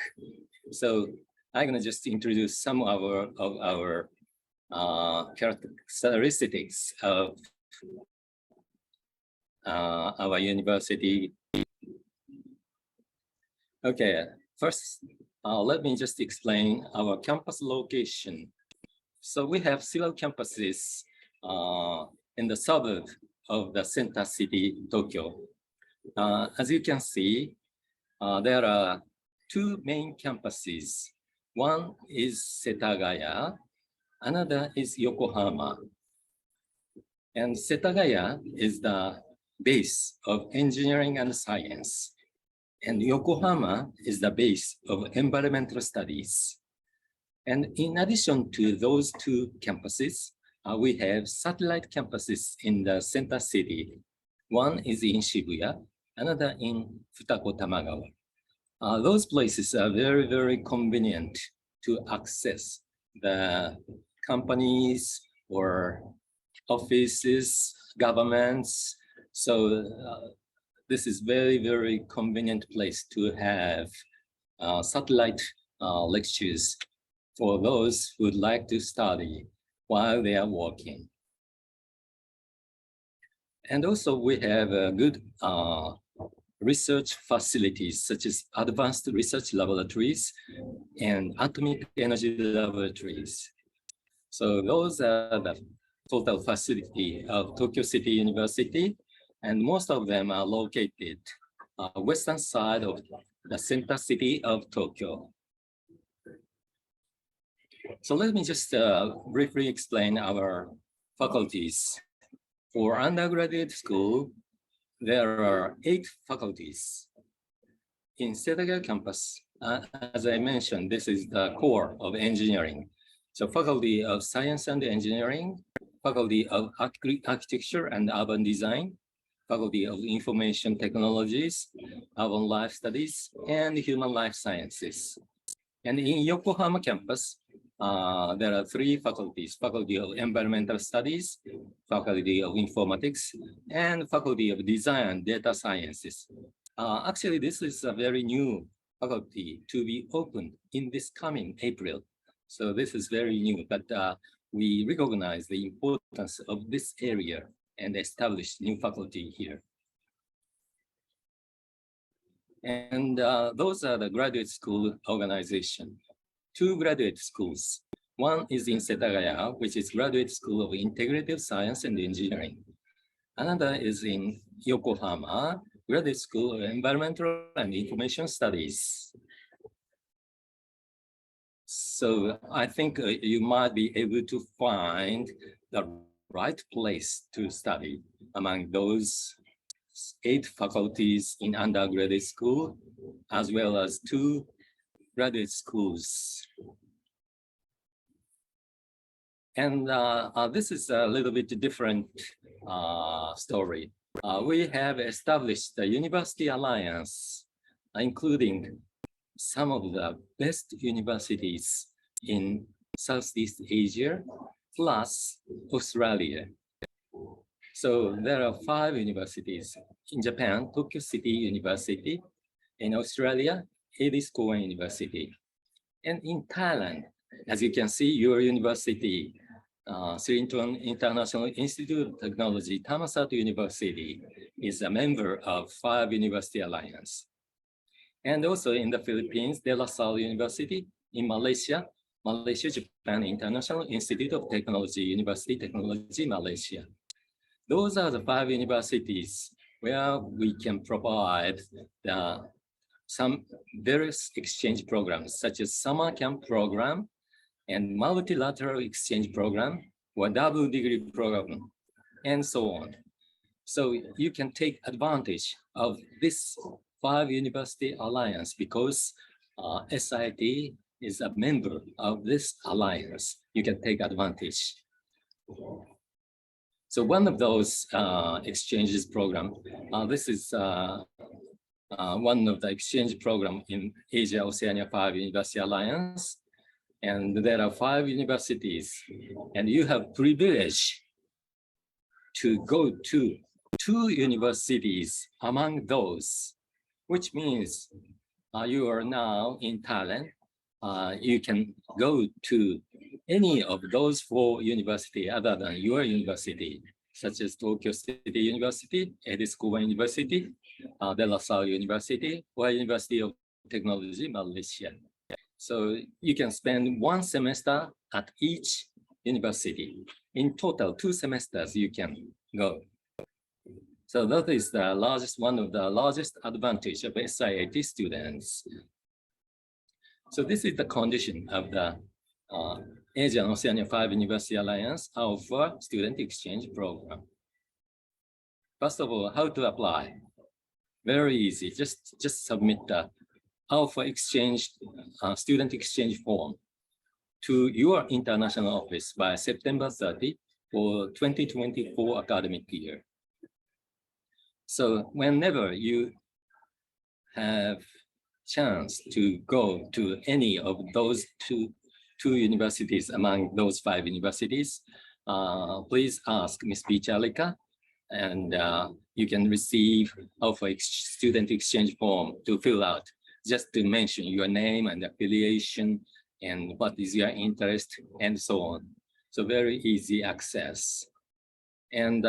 So I'm gonna just introduce some of our characteristics of our university. Okay, first, let me just explain our campus location. So we have several campuses in the suburb of the center city, Tokyo. As you can see, there are two main campuses. One is Setagaya, another is Yokohama. And Setagaya is the base of engineering and science. And Yokohama is the base of environmental studies. And in addition to those two campuses, we have satellite campuses in the center city. One is in Shibuya, another in Futako Tamagawa. Those places are very, very convenient to access the companies or offices, governments. So this is very, very convenient place to have satellite lectures for those who would like to study while they are working. And also we have good research facilities such as advanced research laboratories and atomic energy laboratories. So those are the total facility of Tokyo City University, and most of them are located western side of the center city of Tokyo. So let me just briefly explain our faculties. For undergraduate school, there are 8 faculties. In Setagaya campus, as I mentioned, this is the core of engineering. So Faculty of Science and Engineering, Faculty of Architecture and Urban Design, Faculty of Information Technologies, Urban Life Studies, and Human Life Sciences. And in Yokohama campus, there are 3 faculties: Faculty of Environmental Studies, Faculty of Informatics, and Faculty of Design and Data Sciences. Actually, this is a very new faculty to be opened in this coming April. So this is very new, but we recognize the importance of this area and establish new faculty here. And those are the graduate school organization. 2 graduate schools. One is in Setagaya, which is Graduate School of Integrative Science and Engineering. Another is in Yokohama, Graduate School of Environmental and Information Studies. So I think you might be able to find the right place to study among those 8 faculties in undergraduate school, as well as 2 graduate schools. And this is a little bit different story. We have established the University Alliance, including some of the best universities in Southeast Asia, plus Australia. So there are 5 universities in Japan: Tokyo City University, in Australia, Koen University, and in Thailand, as you can see, your university, SIIT International Institute of Technology, Thammasat University, is a member of 5 University Alliance. And also in the Philippines, De La Salle University, in Malaysia, Japan International Institute of Technology, University Technology, Malaysia. Those are the 5 universities where we can provide some various exchange programs, such as summer camp program and multilateral exchange program or double degree program, and so on. So you can take advantage of this 5 University Alliance because SIIT is a member of this alliance. You can take advantage. So one of those exchanges program, this is one of the exchange program in Asia Oceania 5 University Alliance. And there are 5 universities, and you have privilege to go to 2 universities among those, which means you are now in Thailand. You can go to any of those 4 universities other than your university, such as Tokyo City University, Koen University, De La Salle University, or University of Technology, Malaysia. So you can spend 1 semester at each university. In total, 2 semesters you can go. So that is the largest, one of the largest advantage of SIIT students. So this is the condition of the Asian Oceania 5 University Alliance offer student exchange program. First of all, how to apply? Very easy. Just submit the Alpha Exchange student exchange form to your international office by September 30 for 2024 academic year. So whenever you have chance to go to any of those two universities among those 5 universities, please ask Ms. Bichalika, and you can receive Alpha student exchange form to fill out, just to mention your name and affiliation and what is your interest and so on. So very easy access. And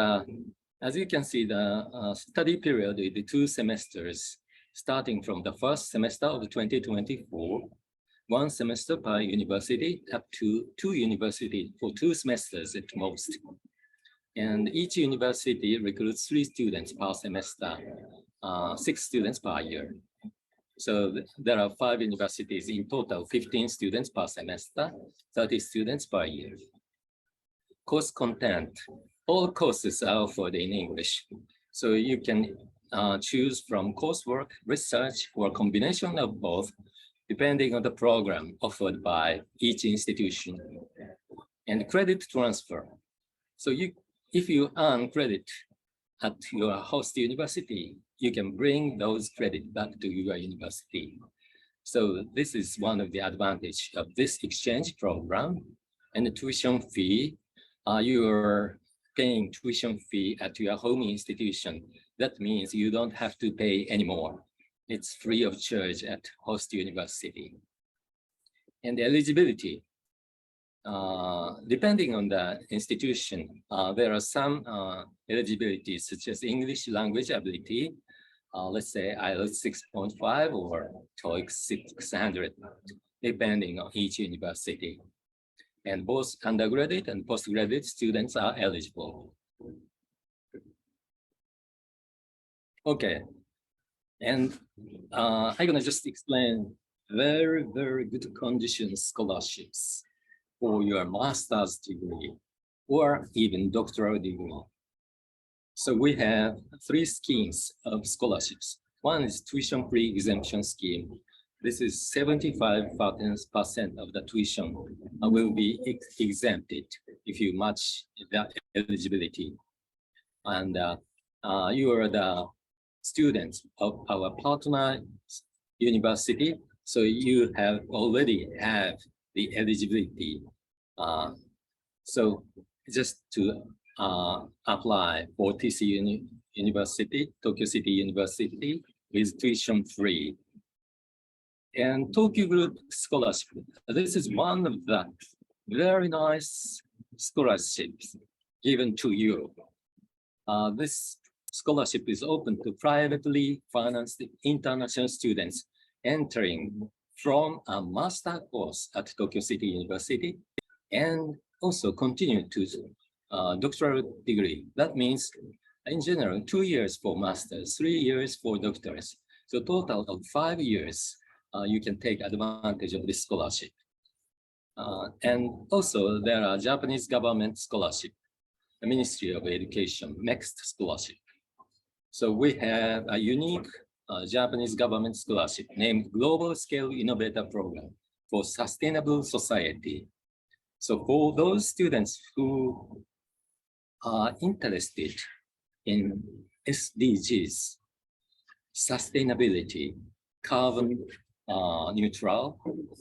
as you can see, the study period is the 2 semesters, starting from the first semester of 2024, 1 semester per university, up to 2 universities for 2 semesters at most. And each university recruits 3 students per semester, 6 students per year. So there are 5 universities in total, 15 students per semester, 30 students per year. Course content, all courses are offered in English. So you can choose from coursework, research, or a combination of both, depending on the program offered by each institution. And credit transfer. So if you earn credit at your host university, you can bring those credit back to your university. So this is one of the advantage of this exchange program. And the tuition fee, you're paying tuition fee at your home institution. That means you don't have to pay anymore. It's free of charge at host university. And the eligibility, depending on the institution, there are some eligibilities such as English language ability, let's say IELTS 6.5 or TOEIC 600, depending on each university. And both undergraduate and postgraduate students are eligible. Okay, and I'm gonna just explain very, very good conditions scholarships for your master's degree or even doctoral degree. So we have 3 schemes of scholarships. One is tuition-free exemption scheme. This is 75% of the tuition will be exempted if you match the eligibility. And you are the students of our partner university, so you have already have the eligibility. So just to apply for TC University, Tokyo City University with tuition free. And Tokyo Group Scholarship, this is one of the very nice scholarships given to you. This scholarship is open to privately financed international students entering from a master course at Tokyo City University and also continue to doctoral degree. That means in general, 2 years for masters, 3 years for doctors. So total of 5 years, you can take advantage of this scholarship. And also there are Japanese government scholarship, the Ministry of Education, next scholarship. So we have a unique Japanese government scholarship named Global Scale Innovator Program for Sustainable Society. So for those students who are interested in SDGs, sustainability, carbon neutral,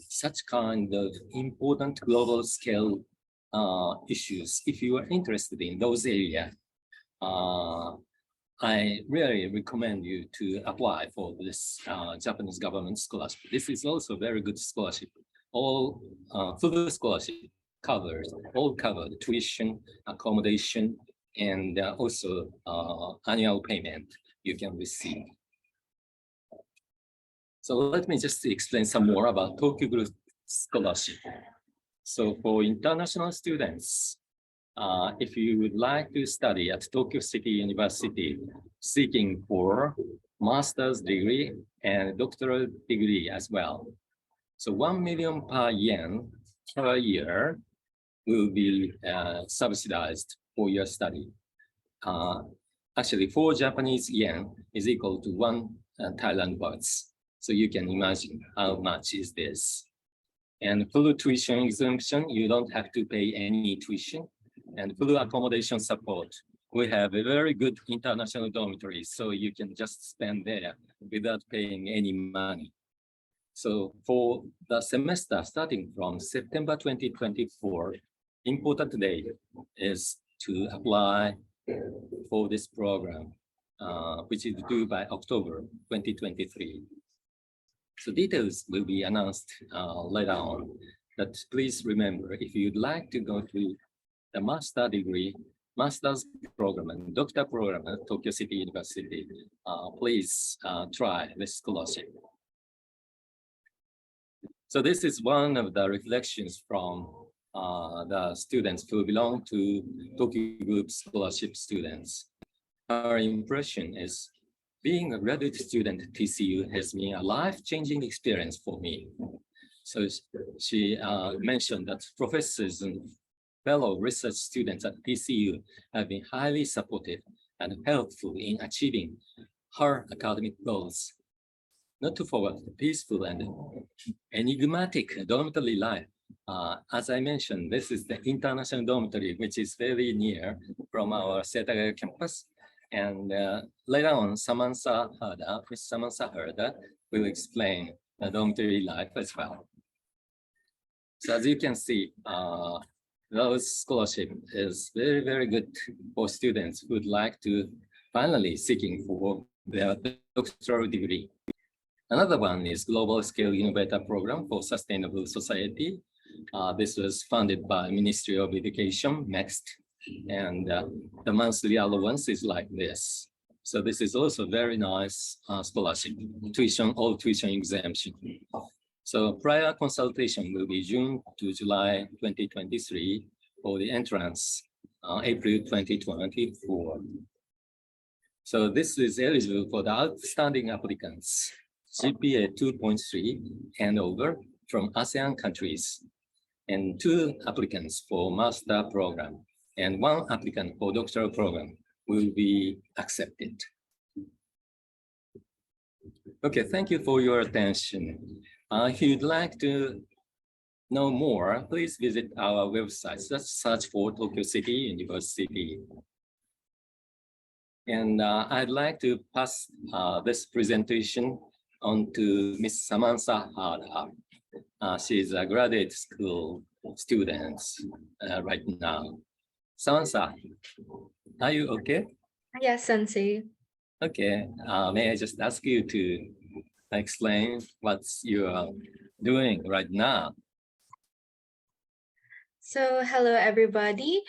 such kind of important global scale issues, if you are interested in those areas, I really recommend you to apply for this Japanese government scholarship. This is also very good scholarship. All full scholarship covers, all covered tuition, accommodation, and also annual payment you can receive. So let me just explain some more about Tokyo Group Scholarship. So for international students, if you would like to study at Tokyo City University, seeking for master's degree and doctoral degree as well. So 1 million yen per year will be subsidized for your study. Actually, 4 Japanese yen is equal to 1 Thailand bahts. So you can imagine how much is this. And full tuition exemption, you don't have to pay any tuition. And full accommodation support. We have a very good international dormitory, so you can just spend there without paying any money. So for the semester starting from September 2024, important date is to apply for this program, which is due by October 2023. So details will be announced later on, but please remember, if you'd like to go to the master degree, master's program and doctor program at Tokyo City University, please try this scholarship. So this is one of the reflections from the students who belong to Tokyo Group Scholarship students. Her impression is, being a graduate student at TCU has been a life-changing experience for me. So she mentioned that professors and fellow research students at TCU have been highly supportive and helpful in achieving her academic goals. Not to forget the peaceful and enigmatic dormitory life. As I mentioned, this is the international dormitory, which is very near from our Setagaya campus. And later on, Miss Samantha Herda will explain the dormitory life as well. So as you can see, those scholarship is very, very good for students who would like to finally seeking for their doctoral degree. Another one is Global Scale Innovator Program for Sustainable Society. This was funded by Ministry of Education, MEXT, and the monthly allowance is like this. So this is also very nice scholarship, all tuition exemption. So prior consultation will be June to July 2023 for the entrance, April 2024. So this is eligible for the outstanding applicants, GPA 2.3 and over from ASEAN countries, and 2 applicants for master program, and 1 applicant for doctoral program will be accepted. Okay, thank you for your attention. If you'd like to know more, please visit our website. Just search for Tokyo City University. And I'd like to pass this presentation on to Miss Samantha Harder. She's a graduate school student right now. Samantha, are you okay? Yes, Sensei. Okay, may I just ask you to explain what you're doing right now? So hello, everybody.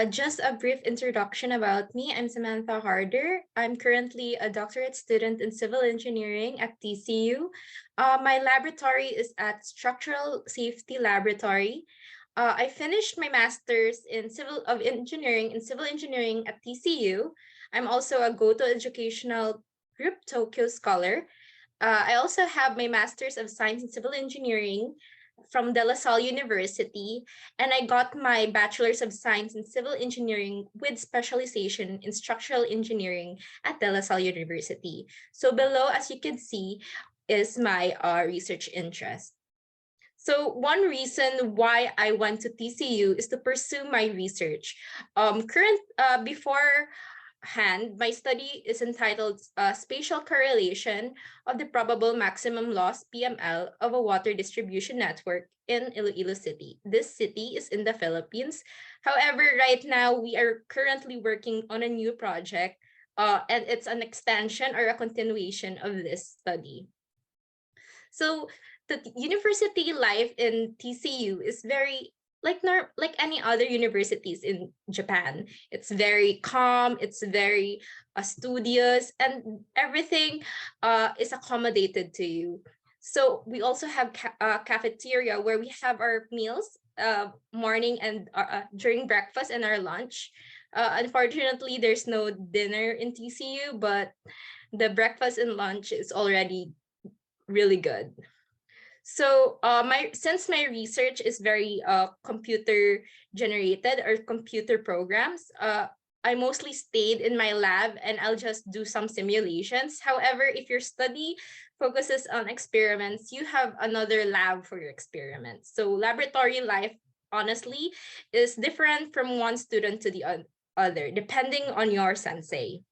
Just a brief introduction about me. I'm Samantha Harder. I'm currently a doctorate student in civil engineering at TCU. My laboratory is at Structural Safety Laboratory. I finished my master's in civil engineering at TCU. I'm also a Goto Educational Group Tokyo Scholar. I also have my Master's of Science in Civil Engineering from De La Salle University, and I got my Bachelor's of Science in Civil Engineering with specialization in Structural Engineering at De La Salle University. So below, as you can see, is my research interest. So one reason why I went to TCU is to pursue my research. Beforehand, my study is entitled Spatial Correlation of the Probable Maximum Loss, PML, of a Water Distribution Network in Iloilo City. This city is in the Philippines. However, right now, we are currently working on a new project, and it's an extension or a continuation of this study. So the university life in TCU is very like any other universities in Japan. It's very calm, it's very studious, and everything is accommodated to you. So we also have cafeteria where we have our meals morning and during breakfast and our lunch. Unfortunately, there's no dinner in TCU, but the breakfast and lunch is already really good. So since my research is very computer generated or computer programs, I mostly stayed in my lab and I'll just do some simulations. However, if your study focuses on experiments, you have another lab for your experiments. So laboratory life, honestly, is different from one student to the other, depending on your sensei.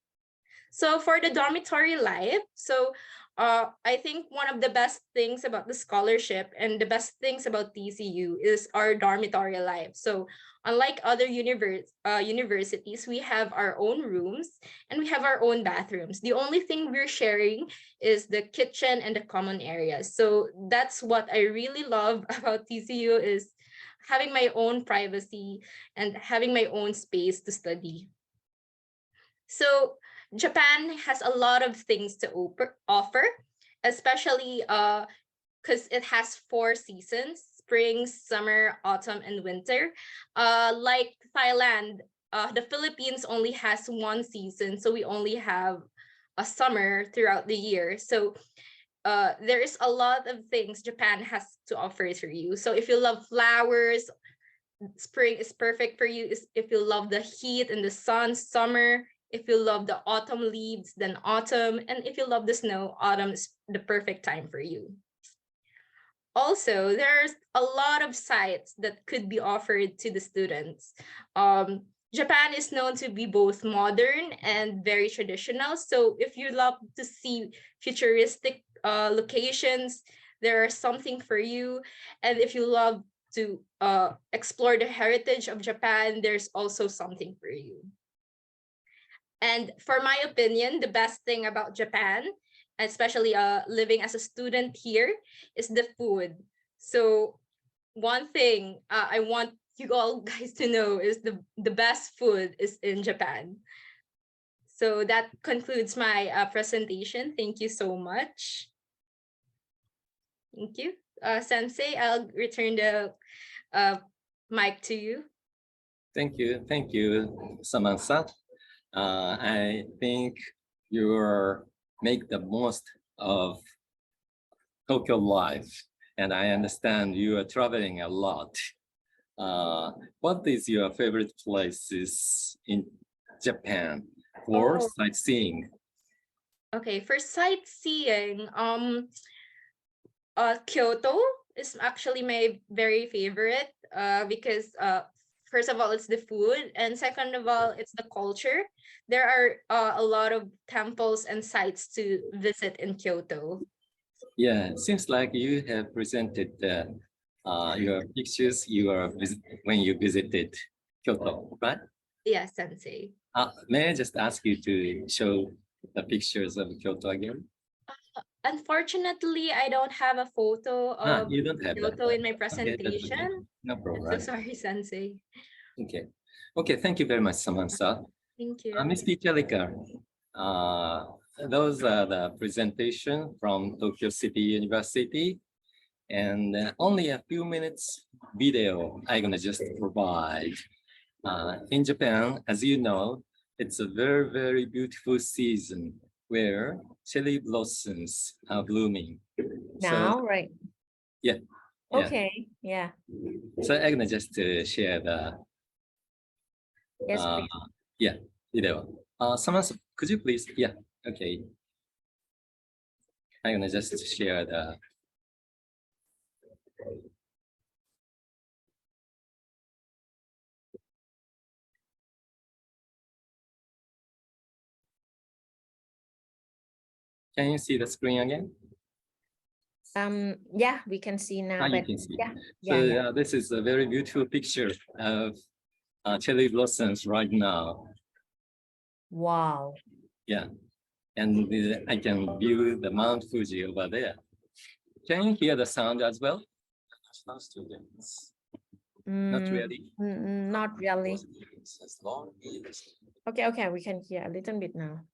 So for the dormitory life, I think one of the best things about the scholarship and the best things about TCU is our dormitory life. So unlike other universities, we have our own rooms and we have our own bathrooms. The only thing we're sharing is the kitchen and the common areas. So that's what I really love about TCU is having my own privacy and having my own space to study. So Japan has a lot of things to offer, especially because it has 4 seasons: spring, summer, autumn, and winter. Like Thailand, the Philippines only has 1 season, so we only have a summer throughout the year. So there is a lot of things Japan has to offer for you. So if you love flowers, spring is perfect for you. If you love the heat and the sun, summer. If you love the autumn leaves, then autumn. And if you love the snow, autumn is the perfect time for you. Also, there's a lot of sites that could be offered to the students. Japan is known to be both modern and very traditional. So if you love to see futuristic locations, there is something for you. And if you love to explore the heritage of Japan, there's also something for you. And for my opinion, the best thing about Japan, especially living as a student here, is the food. So one thing I want you all guys to know is the best food is in Japan. So that concludes my presentation. Thank you so much. Thank you. Sensei, I'll return the mic to you. Thank you, Samantha. I think you make the most of Tokyo life, and I understand you are traveling a lot. What is your favorite places in Japan? or Oh. sightseeing? Okay, for sightseeing, Kyoto is actually my very favorite because first of all, it's the food, and second of all, it's the culture. There are a lot of temples and sites to visit in Kyoto. Yeah, it seems like you have presented your pictures when you visited Kyoto, right? Yes, Sensei. May I just ask you to show the pictures of Kyoto again? Unfortunately, I don't have a photo of You don't have that. Kyoto in my Okay, that's okay. presentation. No I'm problem. so sorry, Sensei. Okay. Okay, thank you very much, Samantha. Thank you. Ms. Jalika, those are the presentation from Tokyo City University, and only a few minutes video I'm gonna just provide. In Japan, as you know, it's a very, very beautiful season where cherry blossoms are blooming. Now, right? Yeah. Okay. Yeah. So I'm gonna just share the Yes, please. yeah, video. Someone, could you please? Yeah. Okay. I'm gonna just share the. Can you see the screen again? Yeah, we can see now. You But can see. yeah, So yeah. this is a very beautiful picture of cherry blossoms right now. Wow. Yeah, and I can view the Mount Fuji over there. Can you hear the sound as well? Students. Not really. Not really. Okay, we can hear a little bit now.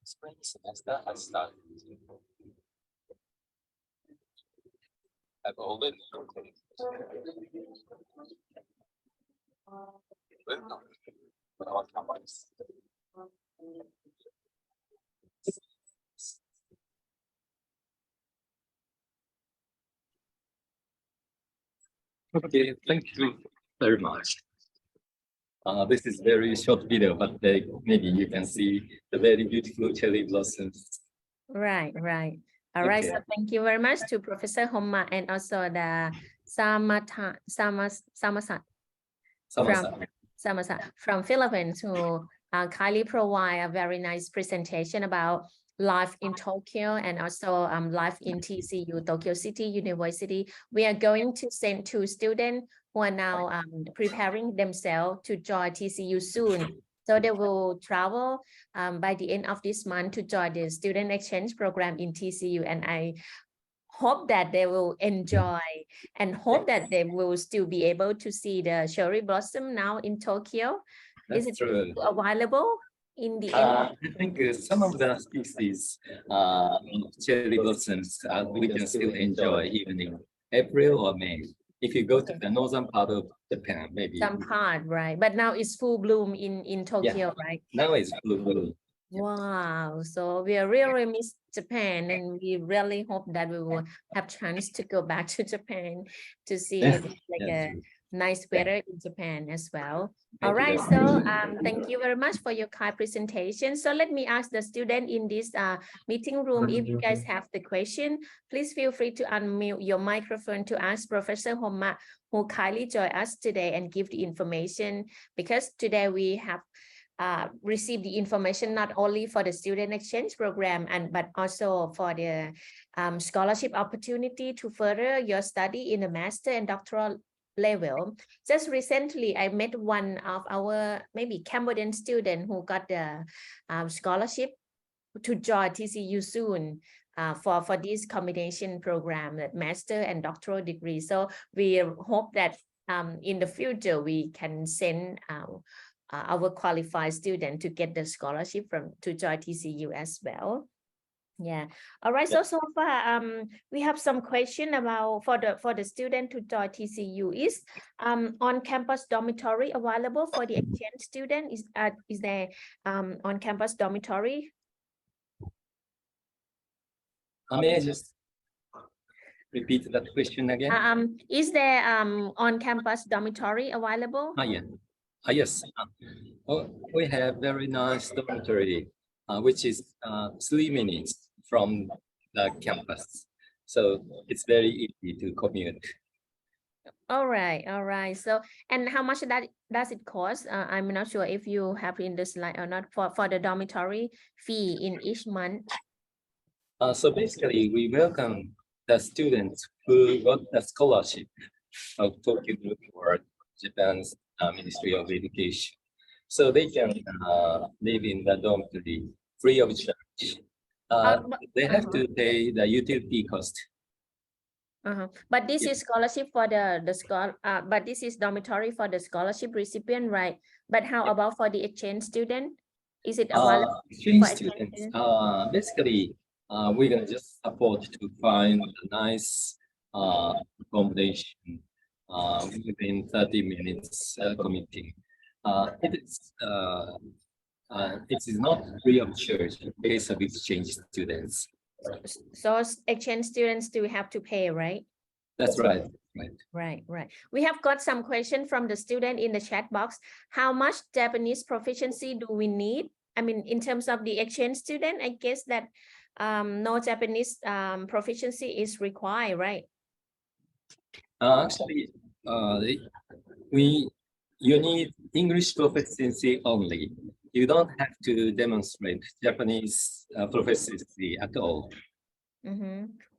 Spring semester has started. I've already Okay, thank you very much. This is very short video, but maybe you can see the very beautiful cherry blossoms. Right. All right. Okay. So thank you very much to Professor Homma and also the Samasat from Philippines, who kindly provide a very nice presentation about life in Tokyo and also life in TCU, Tokyo City University. We are going to send 2 students who are now preparing themselves to join TCU soon. So they will travel by the end of this month to join the student exchange program in TCU. And I hope that they will enjoy and hope that they will still be able to see the cherry blossom now in Tokyo. That's Is it true. available in the end? I think some of the species cherry blossoms we can still enjoy even in April or May. If you go to the northern part of Japan, maybe. Some part, right? But now it's full bloom in Tokyo, right? Now it's full bloom. Wow, so we really miss Japan, and we really hope that we will have chance to go back to Japan to see like a nice weather in Japan as well. All right, so thank you very much for your kind presentation. So let me ask the student in this meeting room, if you guys have the question, please feel free to unmute your microphone to ask Professor Homma, who kindly joined us today and give the information, because today we have receive the information not only for the student exchange program but also for the scholarship opportunity to further your study in the master and doctoral level. Just recently, I met one of our maybe Cambodian student who got the scholarship to join TCU soon for this combination program, that master and doctoral degree. So we hope that in the future we can send our qualified student to get the scholarship to join TCU as well. Yeah. All right. Yeah. So far, we have some question about for the student to join TCU. Is on-campus dormitory available for the exchange student? Is there on-campus dormitory? May I just repeat that question again? Is there on-campus dormitory available? Yeah. Yes. We have very nice dormitory, which is 3 minutes from the campus. So it's very easy to commute. All right, all right. So, and how much does it cost? I'm not sure if you have in the slide or not for the dormitory fee in each month. So basically, we welcome the students who got the scholarship of Tokyo Group or Japan's Ministry of Education. So they can live in the dormitory free of charge. They have to pay the utility cost. But this is scholarship for the school. But this is dormitory for the scholarship recipient, right? But how about for the exchange student? Is it available? Exchange students, basically, we're gonna just support to find a nice accommodation within 30 minutes commuting. It is not free of charge in case of exchange students. So exchange students do have to pay, right? That's right. Right. We have got some question from the student in the chat box. How much Japanese proficiency do we need? I mean, in terms of the exchange student, I guess that no Japanese proficiency is required, right? Actually, you need English proficiency only. You don't have to demonstrate Japanese proficiency at all.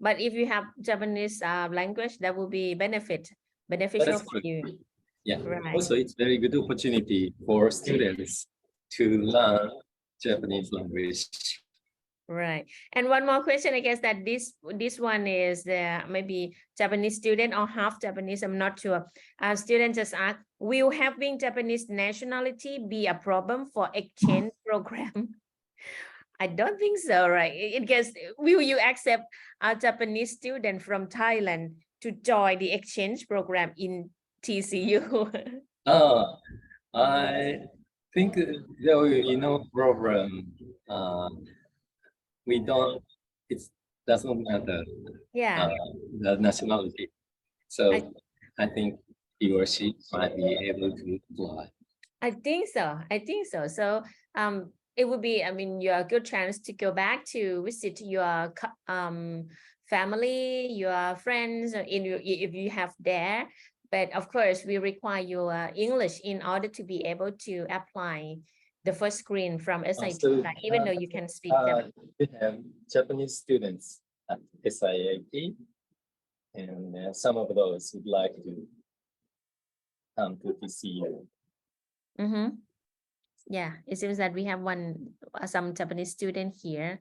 But if you have Japanese language, that will be beneficial for you. Yeah. Right. Also, it's very good opportunity for students to learn Japanese language. Right. And one more question, I guess that this one is maybe Japanese student or half Japanese, I'm not sure. Student just asked, will having Japanese nationality be a problem for exchange program? I don't think so, right? I guess, will you accept a Japanese student from Thailand to join the exchange program in TCU? I think there will be no problem. It doesn't matter the nationality. So I think he or she might be able to apply. I think so. So it would be, I mean, your good chance to go back to visit your family, your friends, if you have there. But of course, we require your English in order to be able to apply the first screen from SIIT, even though you can speak Japanese. We have Japanese students at SIIT, and some of those would like to come to TCU. Yeah, it seems that we have some Japanese student here.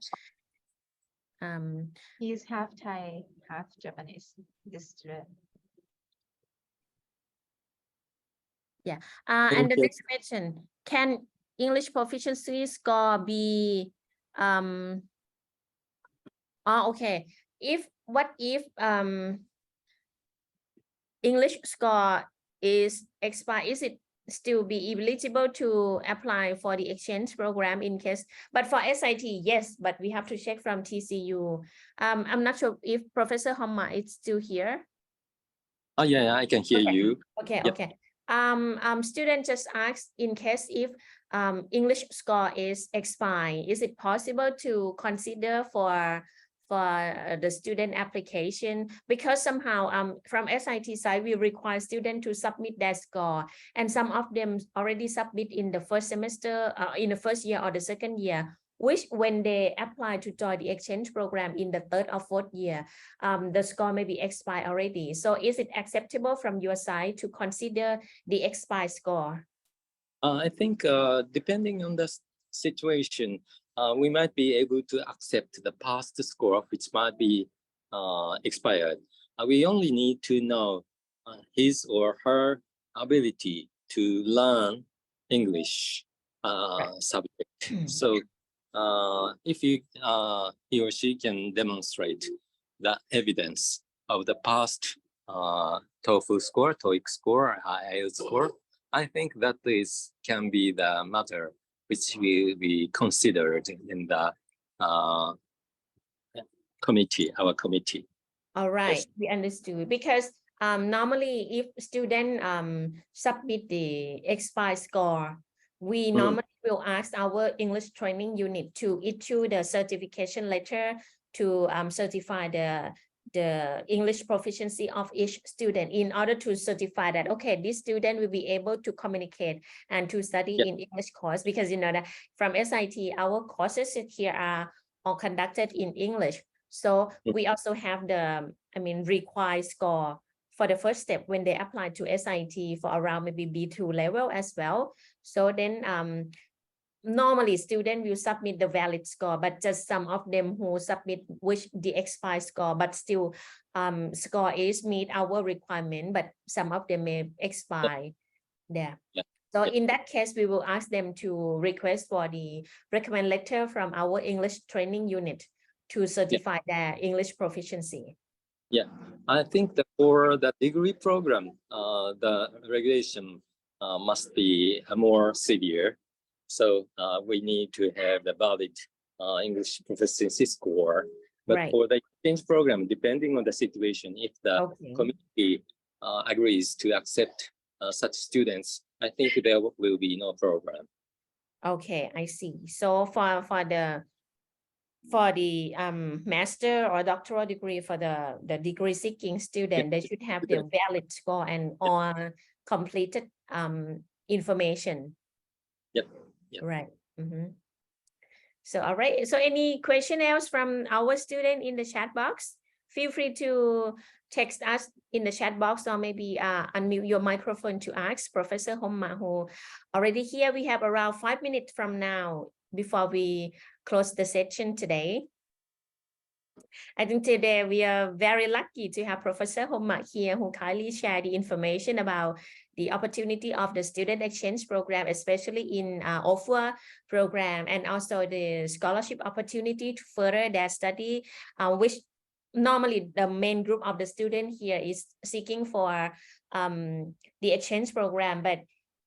He's half Thai, half Japanese, this student. Yeah. And the next question, can English proficiency score be okay. What if English score is expired? Is it still be eligible to apply for the exchange program in case? But for SIT, yes, but we have to check from TCU. I'm not sure if Professor Homma is still here. Oh yeah, I can hear you. Okay, yep. Okay. Student just asked, in case if English score is expired, is it possible to consider for the student application? Because somehow from SIT side, we require students to submit their score, and some of them already submit in the first semester, in the first year or the second year, which when they apply to join the exchange program in the third or fourth year, the score may be expired already. So is it acceptable from your side to consider the expired score? I think depending on the situation, we might be able to accept the past score, which might be expired. We only need to know his or her ability to learn English subject. So if he or she can demonstrate the evidence of the past TOEFL score, TOEIC score, IELTS score, I think that can be the matter which will be considered in the committee, our committee. All right, Yes. we understood, because normally if student submit the expired score, we normally will ask our English training unit to issue the certification letter to certify the English proficiency of each student, in order to certify that, okay, this student will be able to communicate and to study in English course, because you know that from SIT, our courses here are all conducted in English. So we also have the, required score for the first step when they apply to SIT for around maybe B2 level as well. So then normally students will submit the valid score, but just some of them who submit which the expired score, but still score is meet our requirement, but some of them may expire there. So in that case, we will ask them to request for the recommend letter from our English training unit to certify their English proficiency. Yeah, I think that for the degree program, the regulation must be more severe. So we need to have the valid English proficiency score. But Right. for the exchange program, depending on the situation, if the community agrees to accept such students, I think there will be no problem. Okay, I see. So for the master or doctoral degree, for the degree seeking student, they should have the valid score and all completed information. Yep. Right. So all right, so any question else from our student in the chat box? Feel free to text us in the chat box, or maybe unmute your microphone to ask Professor Homma, who already here. We have around 5 minutes from now before we close the session today. I think today we are very lucky to have Professor Homma here, who kindly share the information about the opportunity of the student exchange program, especially in OFWA program, and also the scholarship opportunity to further their study, which normally the main group of the student here is seeking for the exchange program, but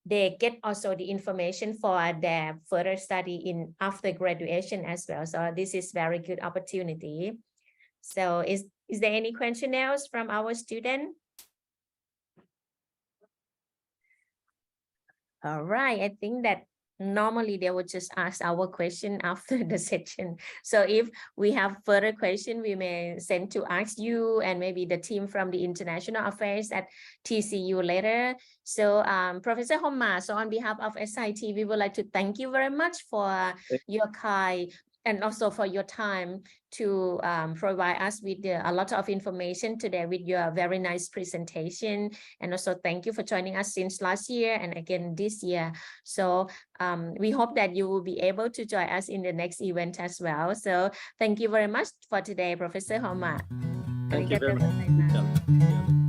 they get also the information for their further study in after graduation as well. So this is very good opportunity. So is there any question else from our student? All right, I think that normally they would just ask our question after the session. So if we have further question, we may send to ask you and maybe the team from the International Affairs at TCU later. So Professor Homma, so on behalf of SIT, we would like to thank you very much for your kind and also for your time to provide us with a lot of information today with your very nice presentation. And also thank you for joining us since last year and again this year. So we hope that you will be able to join us in the next event as well. So thank you very much for today, Professor Homma. Thank you very much.